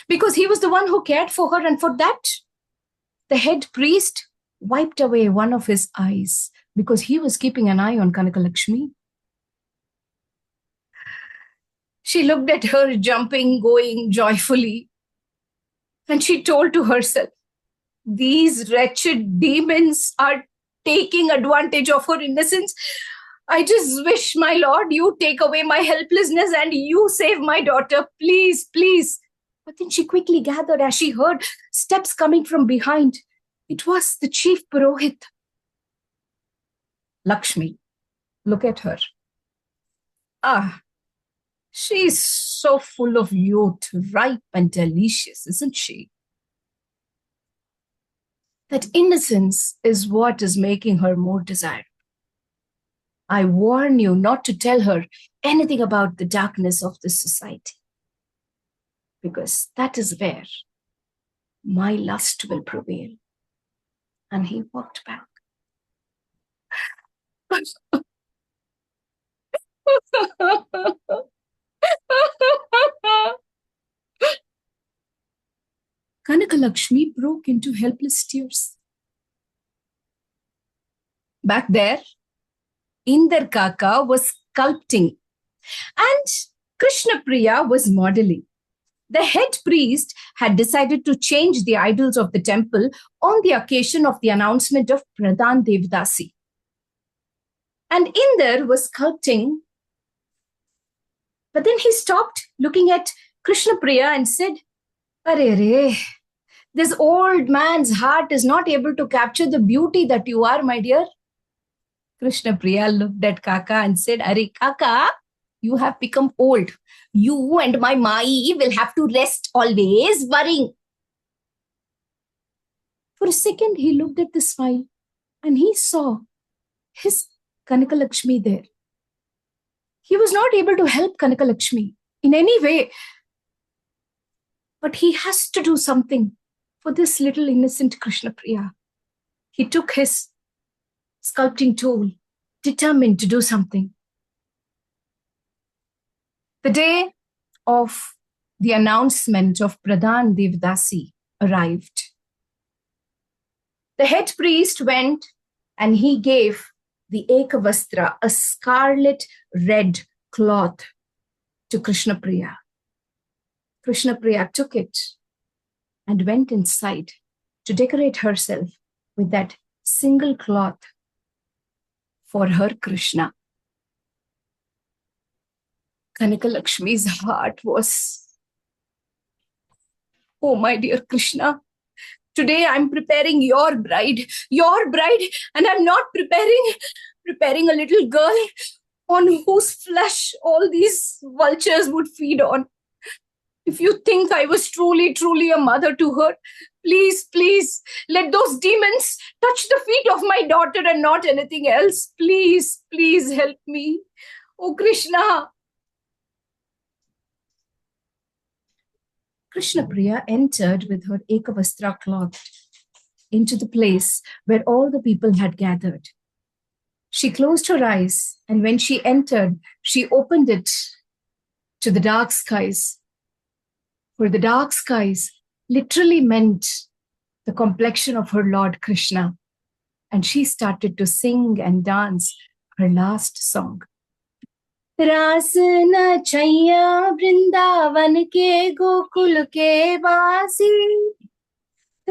Because he was the one who cared for her, and for that, the head priest wiped away one of his eyes because he was keeping an eye on Kanaka Lakshmi. She looked at her jumping, going joyfully, and she told to herself, these wretched demons are taking advantage of her innocence. I just wish, my Lord, you take away my helplessness and you save my daughter. Please, please. But then she quickly gathered as she heard steps coming from behind. It was the chief Purohit. Lakshmi, look at her. She's so full of youth, ripe and delicious, isn't she? That innocence is what is making her more desirable. I warn you not to tell her anything about the darkness of this society, because that is where my lust will prevail. And he walked back. Kanaka Lakshmi broke into helpless tears. Back there, Inder Kaka was sculpting and Krishna Priya was modeling. The head priest had decided to change the idols of the temple on the occasion of the announcement of Pradhan Devdasi. And Inder was sculpting, but then he stopped looking at Krishna Priya and said, Arre, this old man's heart is not able to capture the beauty that you are, my dear. Krishna Priya looked at Kaka and said, Arre, Kaka, you have become old. You and my Mai will have to rest always worrying. For a second, he looked at the smile and he saw his Kanaka Lakshmi there. He was not able to help Kanaka Lakshmi in any way. But he has to do something for this little innocent Krishna Priya. He took his sculpting tool, determined to do something. The day of the announcement of Pradhan Devdasi arrived. The head priest went and he gave the Ekavastra, a scarlet red cloth, to Krishna Priya. Krishna Priya took it and went inside to decorate herself with that single cloth for her Krishna. Kanaka Lakshmi's heart was, oh my dear Krishna, today I'm preparing your bride, and I'm not preparing a little girl on whose flesh all these vultures would feed on. If you think I was truly a mother to her, please, let those demons touch the feet of my daughter and not anything else. Please help me. Oh, Krishna. Krishna Priya entered with her Ekavastra cloth into the place where all the people had gathered. She closed her eyes, and when she entered, she opened it to the dark skies. For the dark skies literally meant the complexion of her Lord Krishna. And she started to sing and dance her last song. रास न छैया वृंदावन के गोकुल के बासी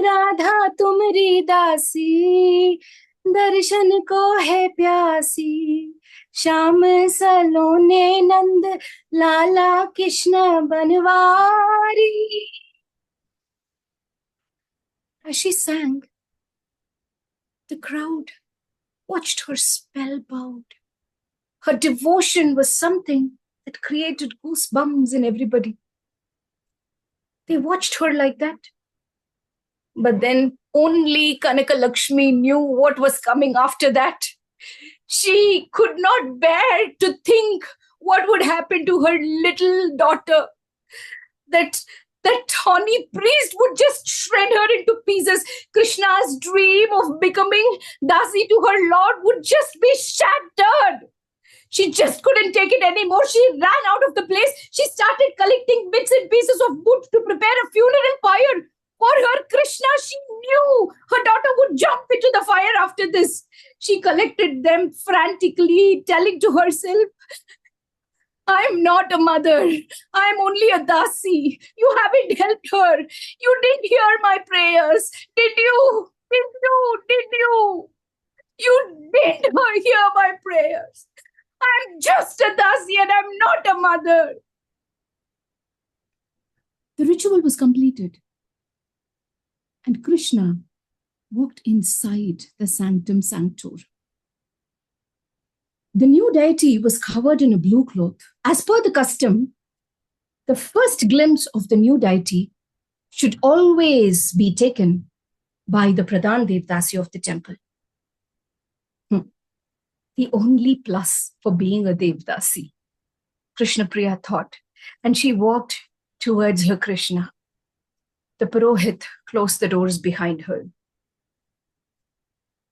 राधा तुम्हारी दासी, दर्शन को है प्यासी, श्याम सलोने नंद लाला Krishna Banwari. As she sang, the crowd watched her spellbound. Her devotion was something that created goosebumps in everybody. They watched her like that. But then only Kanaka Lakshmi knew what was coming after that. She could not bear to think what would happen to her little daughter. That horny priest would just shred her into pieces. Krishna's dream of becoming Dasi to her lord would just be shattered. She just couldn't take it anymore. She ran out of the place. She started collecting bits and pieces of wood to prepare a funeral pyre for her Krishna. She knew her daughter would jump into the fire after this. She collected them frantically, telling to herself, I'm not a mother. I'm only a dasi. You haven't helped her. You didn't hear my prayers. Did you? Did you? Did you? You didn't hear my prayers. I'm just a dasi and I'm not a mother. The ritual was completed. And Krishna walked inside the sanctum sanctor. The new deity was covered in a blue cloth. As per the custom, the first glimpse of the new deity should always be taken by the Pradhan Devdasi of the temple. The only plus for being a Devdasi, Krishna Priya thought, and she walked towards her Krishna. The Purohit closed the doors behind her.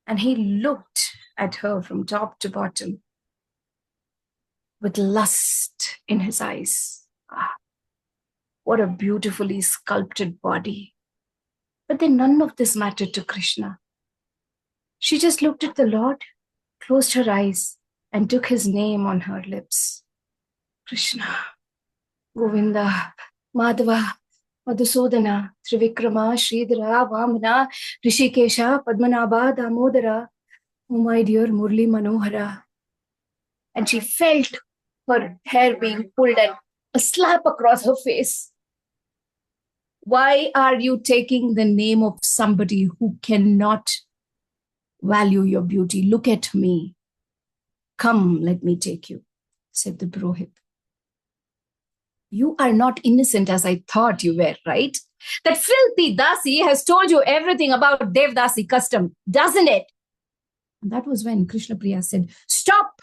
And he looked at her from top to bottom with lust in his eyes. Ah, what a beautifully sculpted body. But then none of this mattered to Krishna. She just looked at the Lord, closed her eyes, and took his name on her lips. Krishna, Govinda, Madhava, Madhusudana, Trivikrama, Sridhara, Vamana, Rishikesha, Padmanabha, Damodara, oh my dear Murli Manohara. And she felt her hair being pulled and a slap across her face. Why are you taking the name of somebody who cannot value your beauty? Look at me. Come, let me take you, said the Purohit. You are not innocent as I thought you were, right? That filthy Dasi has told you everything about Devdasi custom, doesn't it? And that was when Krishna Priya said, stop!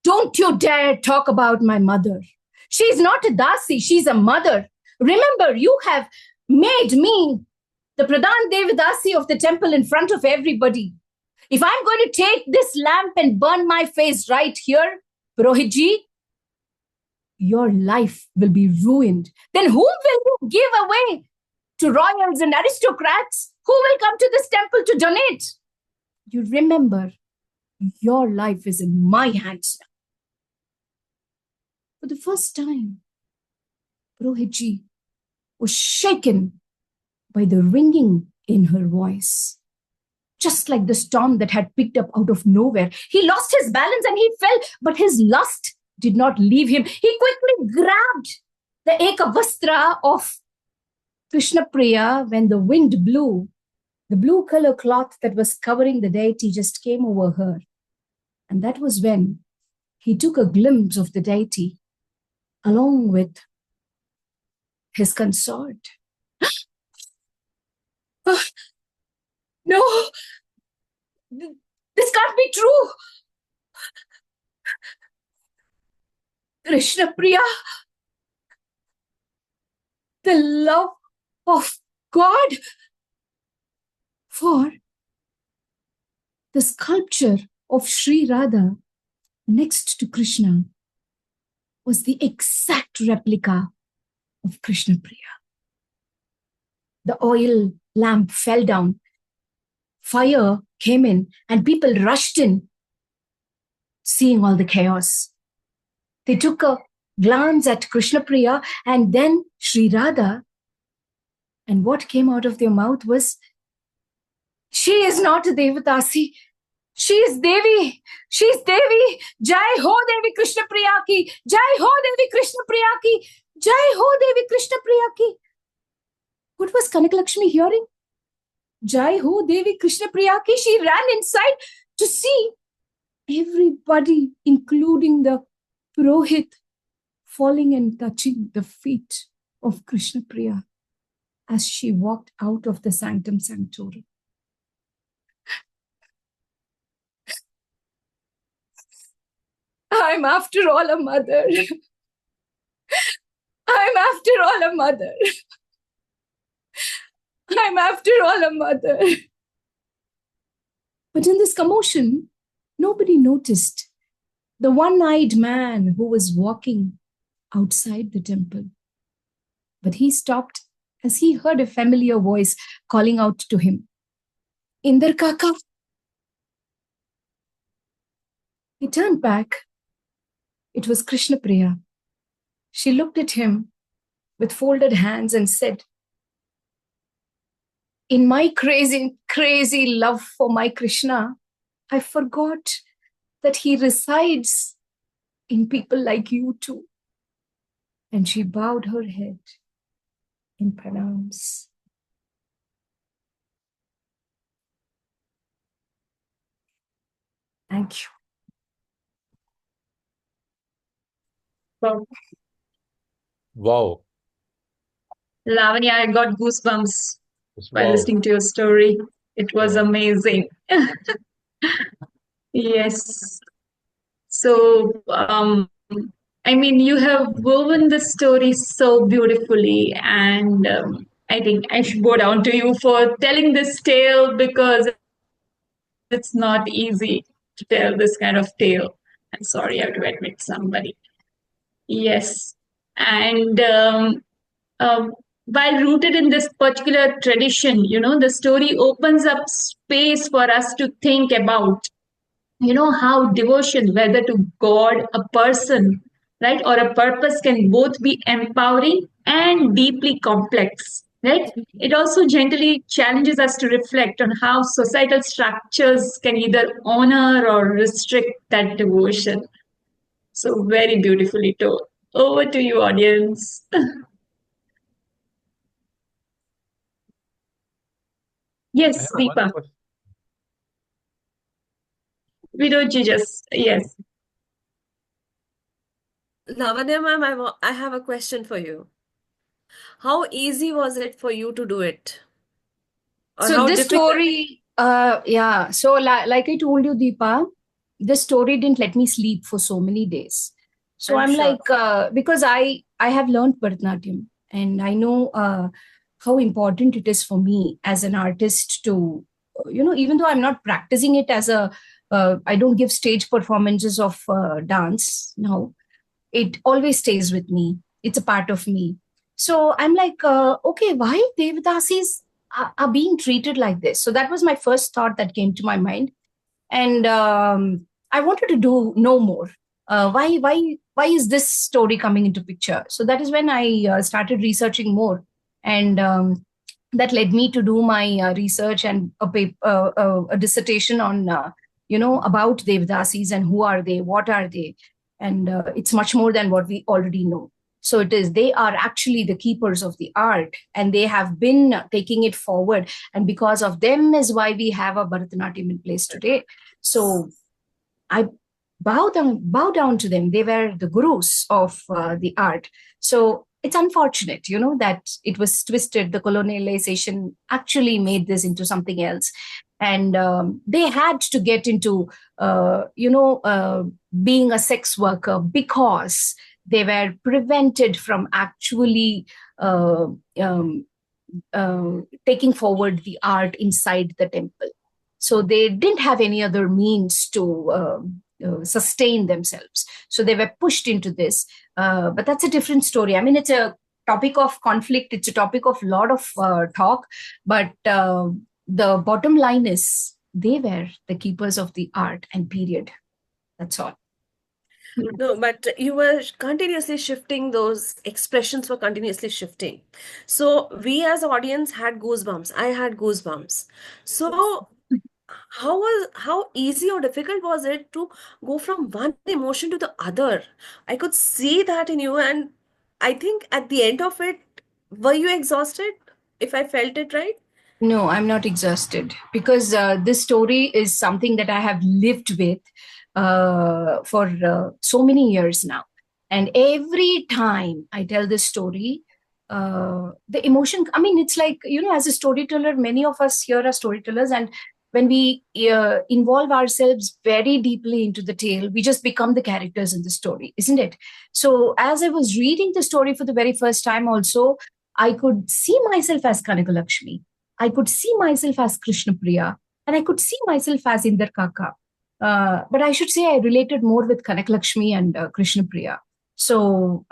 Don't you dare talk about my mother. She's not a Dasi, she's a mother. Remember, you have made me the Pradhan Devdasi of the temple in front of everybody. If I'm going to take this lamp and burn my face right here, Purohitji, your life will be ruined. Then whom will you give away? To royals and aristocrats? Who will come to this temple to donate? You remember, your life is in my hands now. For the first time, Purohitji was shaken by the ringing in her voice. Just like the storm that had picked up out of nowhere. He lost his balance and he fell, but his lust did not leave him. He quickly grabbed the Ekavastra of Krishna Priya when the wind blew. The blue color cloth that was covering the deity just came over her. And that was when he took a glimpse of the deity along with his consort. No, this can't be true. Krishna Priya, the love of God. For the sculpture of Sri Radha next to Krishna was the exact replica of Krishna Priya. The oil lamp fell down. Fire came in and people rushed in, seeing all the chaos. They took a glance at Krishna Priya and then Sri Radha, And what came out of their mouth was, "She is not a Devatasi. She is Devi. She is Devi. Jai ho Devi Krishna Priya ki. Jai ho Devi Krishna Priya ki. Jai ho Devi Krishna Priya ki." What was Kanak Lakshmi hearing? Jai ho Devi Krishna Priya ki. She ran inside to see everybody, including the Purohit, falling and touching the feet of Krishna Priya as she walked out of the sanctum sanctorum. I'm after all a mother. I'm after all a mother. I'm after all a mother. But in this commotion, nobody noticed the one-eyed man who was walking outside the temple. But he stopped as he heard a familiar voice calling out to him, "Indar Kaka." He turned back. It was Krishna Priya. She looked at him with folded hands and said, "In my crazy love for my Krishna, I forgot that he resides in people like you too." And she bowed her head in pranams. Thank you. Wow. Wow. Lavanya, I got goosebumps by Wow. listening to your story. It was Wow. amazing. Yes. So, I mean, you have woven the story so beautifully, and I think I should go down to you for telling this tale because it's not easy to tell this kind of tale. I'm sorry, I have to admit somebody. Yes. And while rooted in this particular tradition, the story opens up space for us to think about, how devotion, whether to God, a person, right, or a purpose, can both be empowering and deeply complex, right? It also gently challenges us to reflect on how societal structures can either honor or restrict that devotion. So, very beautifully told. Over to you, audience. I Yes, have one Deepa. question. Vidoji, just, yes. Lavanya ma'am, I have a question for you. How easy was it for you to do it? Or So how this difficult? story, yeah. So like I told you, Deepa, this story didn't let me sleep for so many days. So I'm I'm sure. like, because I have learned Bharatanatyam, and I know how important it is for me as an artist to, even though I'm not practicing it as I don't give stage performances of dance now. It always stays with me. It's a part of me. So I'm like, okay, why Devadasis are being treated like this? So that was my first thought that came to my mind, and I wanted to know more. Why is this story coming into picture? So that is when I started researching more, and that led me to do my research and a dissertation on about Devadasis and who are they, what are they, and it's much more than what we already know. So they are actually the keepers of the art, and they have been taking it forward, and because of them is why we have a Bharatanatyam in place today. So I bow down to them. They were the gurus of the art. So it's unfortunate, that it was twisted. The colonialization actually made this into something else, and they had to get into, being a sex worker because they were prevented from actually uh, um, taking forward the art inside the temple. So they didn't have any other means to sustain themselves. So they were pushed into this. But that's a different story. I mean, it's a topic of conflict. It's a topic of a lot of talk. But the bottom line is they were the keepers of the art and period. That's all. No, but you were continuously shifting, those expressions were continuously shifting. So we as audience had goosebumps. I had goosebumps. So how easy or difficult was it to go from one emotion to the other? I could see that in you, and I think at the end of it, were you exhausted? If I felt it right? No, I'm not exhausted because this story is something that I have lived with for so many years now. And every time I tell this story, the emotion, I mean, it's like, as a storyteller, many of us here are storytellers. And when we involve ourselves very deeply into the tale, we just become the characters in the story, isn't it? So as I was reading the story for the very first time, also, I could see myself as Kanakalakshmi. I could see myself as Krishna Priya, and I could see myself as Inder Kaka. But I should say I related more with Kanak Lakshmi and Krishna Priya. So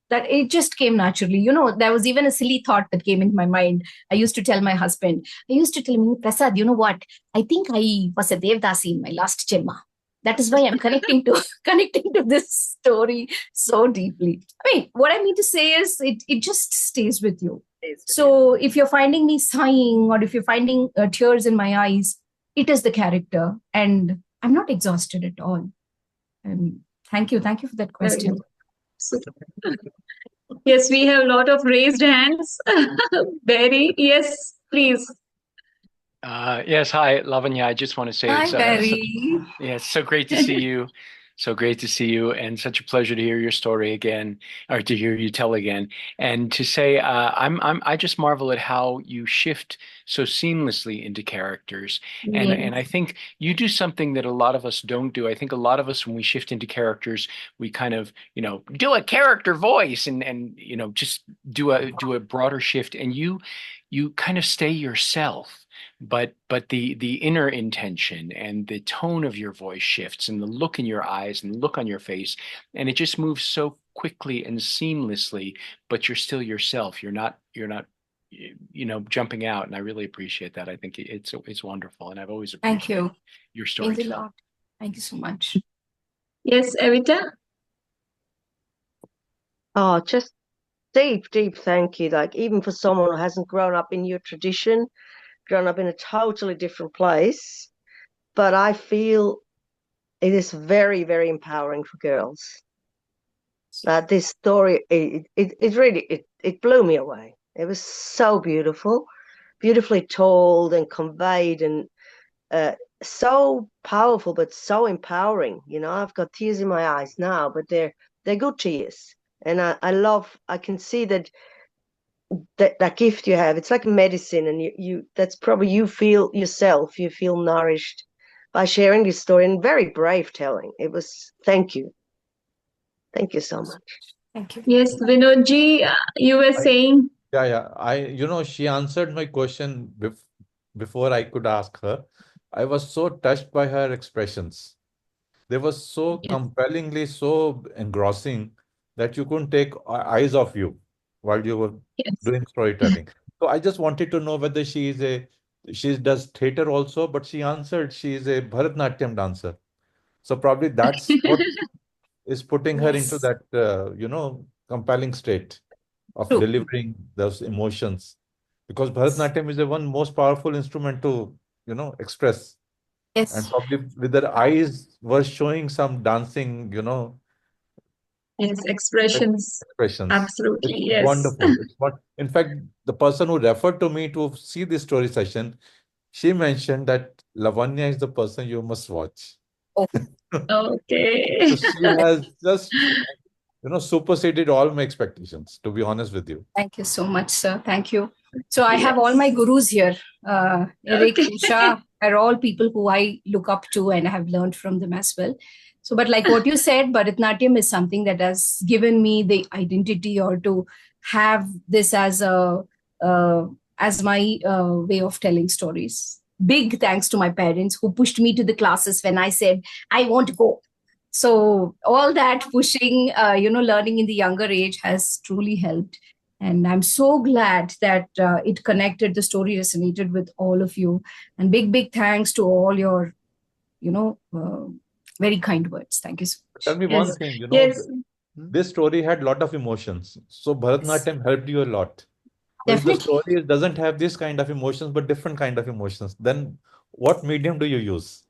that it just came naturally. There was even a silly thought that came into my mind. I used to tell my husband, I used to tell him, Prasad, you know what? I think I was a Devdasi in my last Janma. That is why I'm connecting to connecting to this story so deeply. I mean, what I mean to say is it just stays with you. So if you're finding me sighing or if you're finding tears in my eyes, it is the character, and I'm not exhausted at all. Thank you for that question. Yes, we have a lot of raised hands. Barry, yes, please. Yes, hi, Lavanya. I just want to say Hi, it's Barry. it's so great to see you. So great to see you, and such a pleasure to hear your story again, or to hear you tell again. And to say, I just marvel at how you shift so seamlessly into characters. And I think you do something that a lot of us don't do. I think a lot of us, when we shift into characters, we kind of, do a character voice and just do a broader shift. And you kind of stay yourself. But the inner intention and the tone of your voice shifts, and the look in your eyes and the look on your face, and it just moves so quickly and seamlessly, but you're still yourself. You're not jumping out, and I really appreciate that. I think it's wonderful, and I've always Thank you. appreciated your story. Thanks a lot. Thank you so much. Yes, Evita? Oh, just deep, deep thank you. Like, even for someone who hasn't grown up in your tradition, grown up in a totally different place, but I feel it is very, very empowering for girls. That this story, it really it blew me away. It was so beautifully told and conveyed, and so powerful, but so empowering. I've got tears in my eyes now, but they're good tears, and I can see that gift you have. It's like medicine, and you that's probably, you feel yourself, you feel nourished by sharing this story, and very brave telling. It was, thank you so much. Thank you. Yes, Vinodji, you were saying. Yeah. She answered my question before I could ask her. I was so touched by her expressions. They were so compellingly, so engrossing that you couldn't take eyes off you while you were doing storytelling. So I just wanted to know whether she does theater also, but she answered she is a Bharatnatyam dancer. So probably that's what is putting her into Yes. that, compelling state of True. delivering those emotions. Because Bharatnatyam is the one most powerful instrument to express. And Yes. probably with her eyes were showing some dancing, Yes, expressions. expressions. It's Absolutely, yes. wonderful. It's what, in fact, the person who referred to me to see this story session, she mentioned that Lavanya is the person you must watch. Oh. Okay. So she has just, superseded all my expectations, to be honest with you. Thank you so much, sir. Thank you. So I have all Yes. my gurus here. Eric, Okay. Usha are all people who I look up to and have learned from them as well. So, but like what you said, Bharatnatyam is something that has given me the identity, or to have this as my way of telling stories. Big thanks to my parents who pushed me to the classes when I said I want to go. So all that pushing, learning in the younger age has truly helped. And I'm so glad that it connected, the story resonated with all of you. And big thanks to all your, very kind words. Thank you so much. Tell me Yes. one thing, Yes. this story had a lot of emotions. So Bharatanatyam helped you a lot. But if the Definitely. story doesn't have this kind of emotions, but different kind of emotions, then what medium do you use?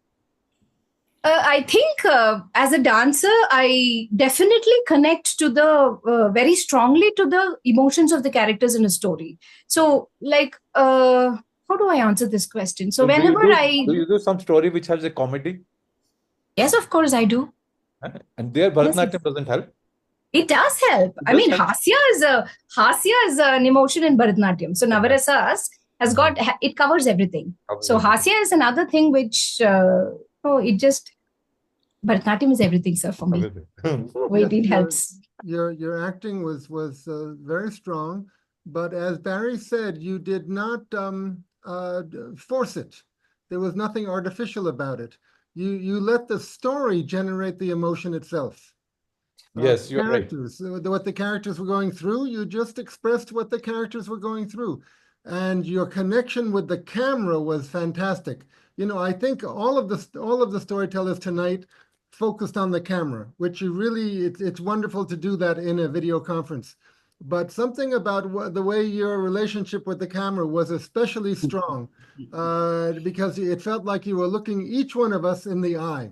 I think as a dancer, I definitely connect to the very strongly to the emotions of the characters in a story. So, like, how do I answer this question? So, So whenever I, do you do some story which has a comedy? yes, of course, I do. And there Yes, yes. Bharatanatyam doesn't help? It does help. It I does mean, help. hasya is an emotion in Bharatanatyam. So Navarasas has got it covers everything. So hasya is another thing which it just Bharatanatyam is everything, sir, for me. It helps. Your acting was very strong, but as Barry said, you did not force it. There was nothing artificial about it. You let the story generate the emotion itself. Yes, you're right. Characters, what the characters were going through, you just expressed what the characters were going through. And your connection with the camera was fantastic. I think all of the storytellers tonight focused on the camera, which it's wonderful to do that in a video conference. But something about the way your relationship with the camera was especially strong, because it felt like you were looking each one of us in the eye.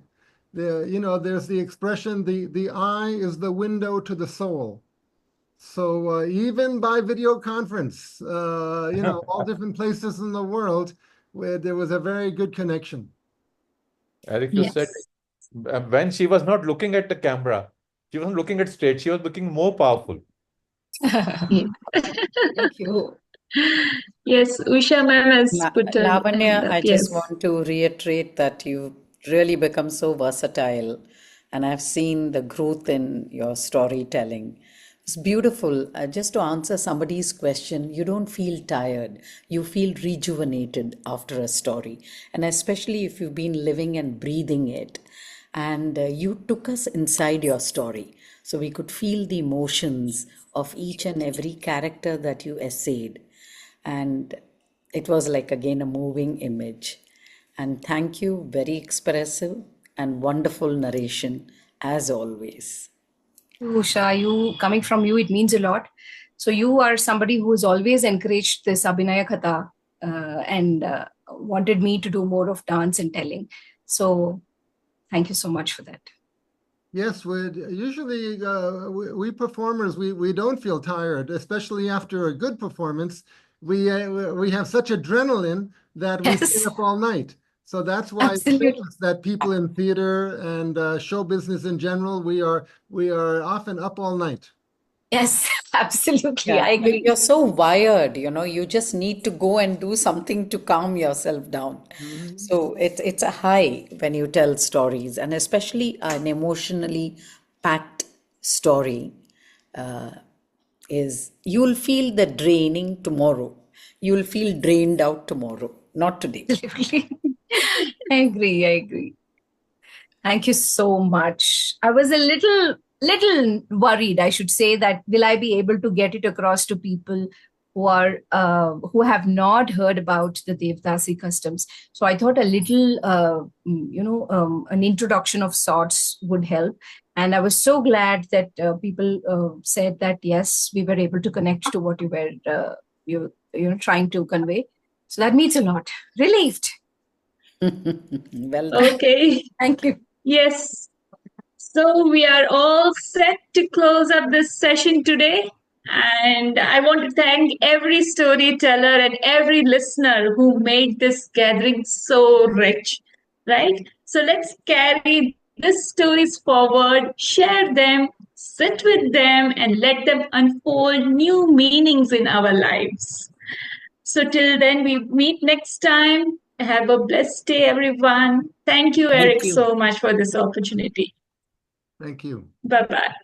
There's the expression, the eye is the window to the soul. So even by video conference, all different places in the world, where there was a very good connection. Eric, you said when she was not looking at the camera, she wasn't looking at straight, she was looking more powerful. Thank you. Yes, Usha ma'am has put her Lavanya, hand up. I Yes. just want to reiterate that you've really become so versatile, and I've seen the growth in your storytelling. It's beautiful. Just to answer somebody's question, you don't feel tired. You feel rejuvenated after a story, and especially if you've been living and breathing it. And you took us inside your story, so we could feel the emotions of each and every character that you essayed. And it was like again a moving image. And thank you, very expressive and wonderful narration as always. Usha, coming from you, it means a lot. So you are somebody who has always encouraged this Abhinaya Katha and wanted me to do more of dance and telling. So thank you so much for that. Yes, usually we performers, we don't feel tired, especially after a good performance. We have such adrenaline that we stay up all night. So that's why it's famous that people in theater and show business in general, we are often up all night. Yes, absolutely. Yeah, I agree. you're so wired, you just need to go and do something to calm yourself down. So it's a high when you tell stories, and especially an emotionally packed story is you'll feel the draining tomorrow. You'll feel drained out tomorrow, not today. I agree. Thank you so much. I was a little worried, I should say, that will I be able to get it across to people who have not heard about the Devdasi customs. So I thought a little, an introduction of sorts would help. And I was so glad that people said that, yes, we were able to connect to what you were trying to convey. So that means a lot. Relieved. Well done. Okay. Thank you. Yes. So we are all set to close up this session today. And I want to thank every storyteller and every listener who made this gathering so rich, right? So let's carry these stories forward, share them, sit with them, and let them unfold new meanings in our lives. So till then, we meet next time. Have a blessed day, everyone. Thank you, Eric, so much for this opportunity. Thank you. Bye-bye.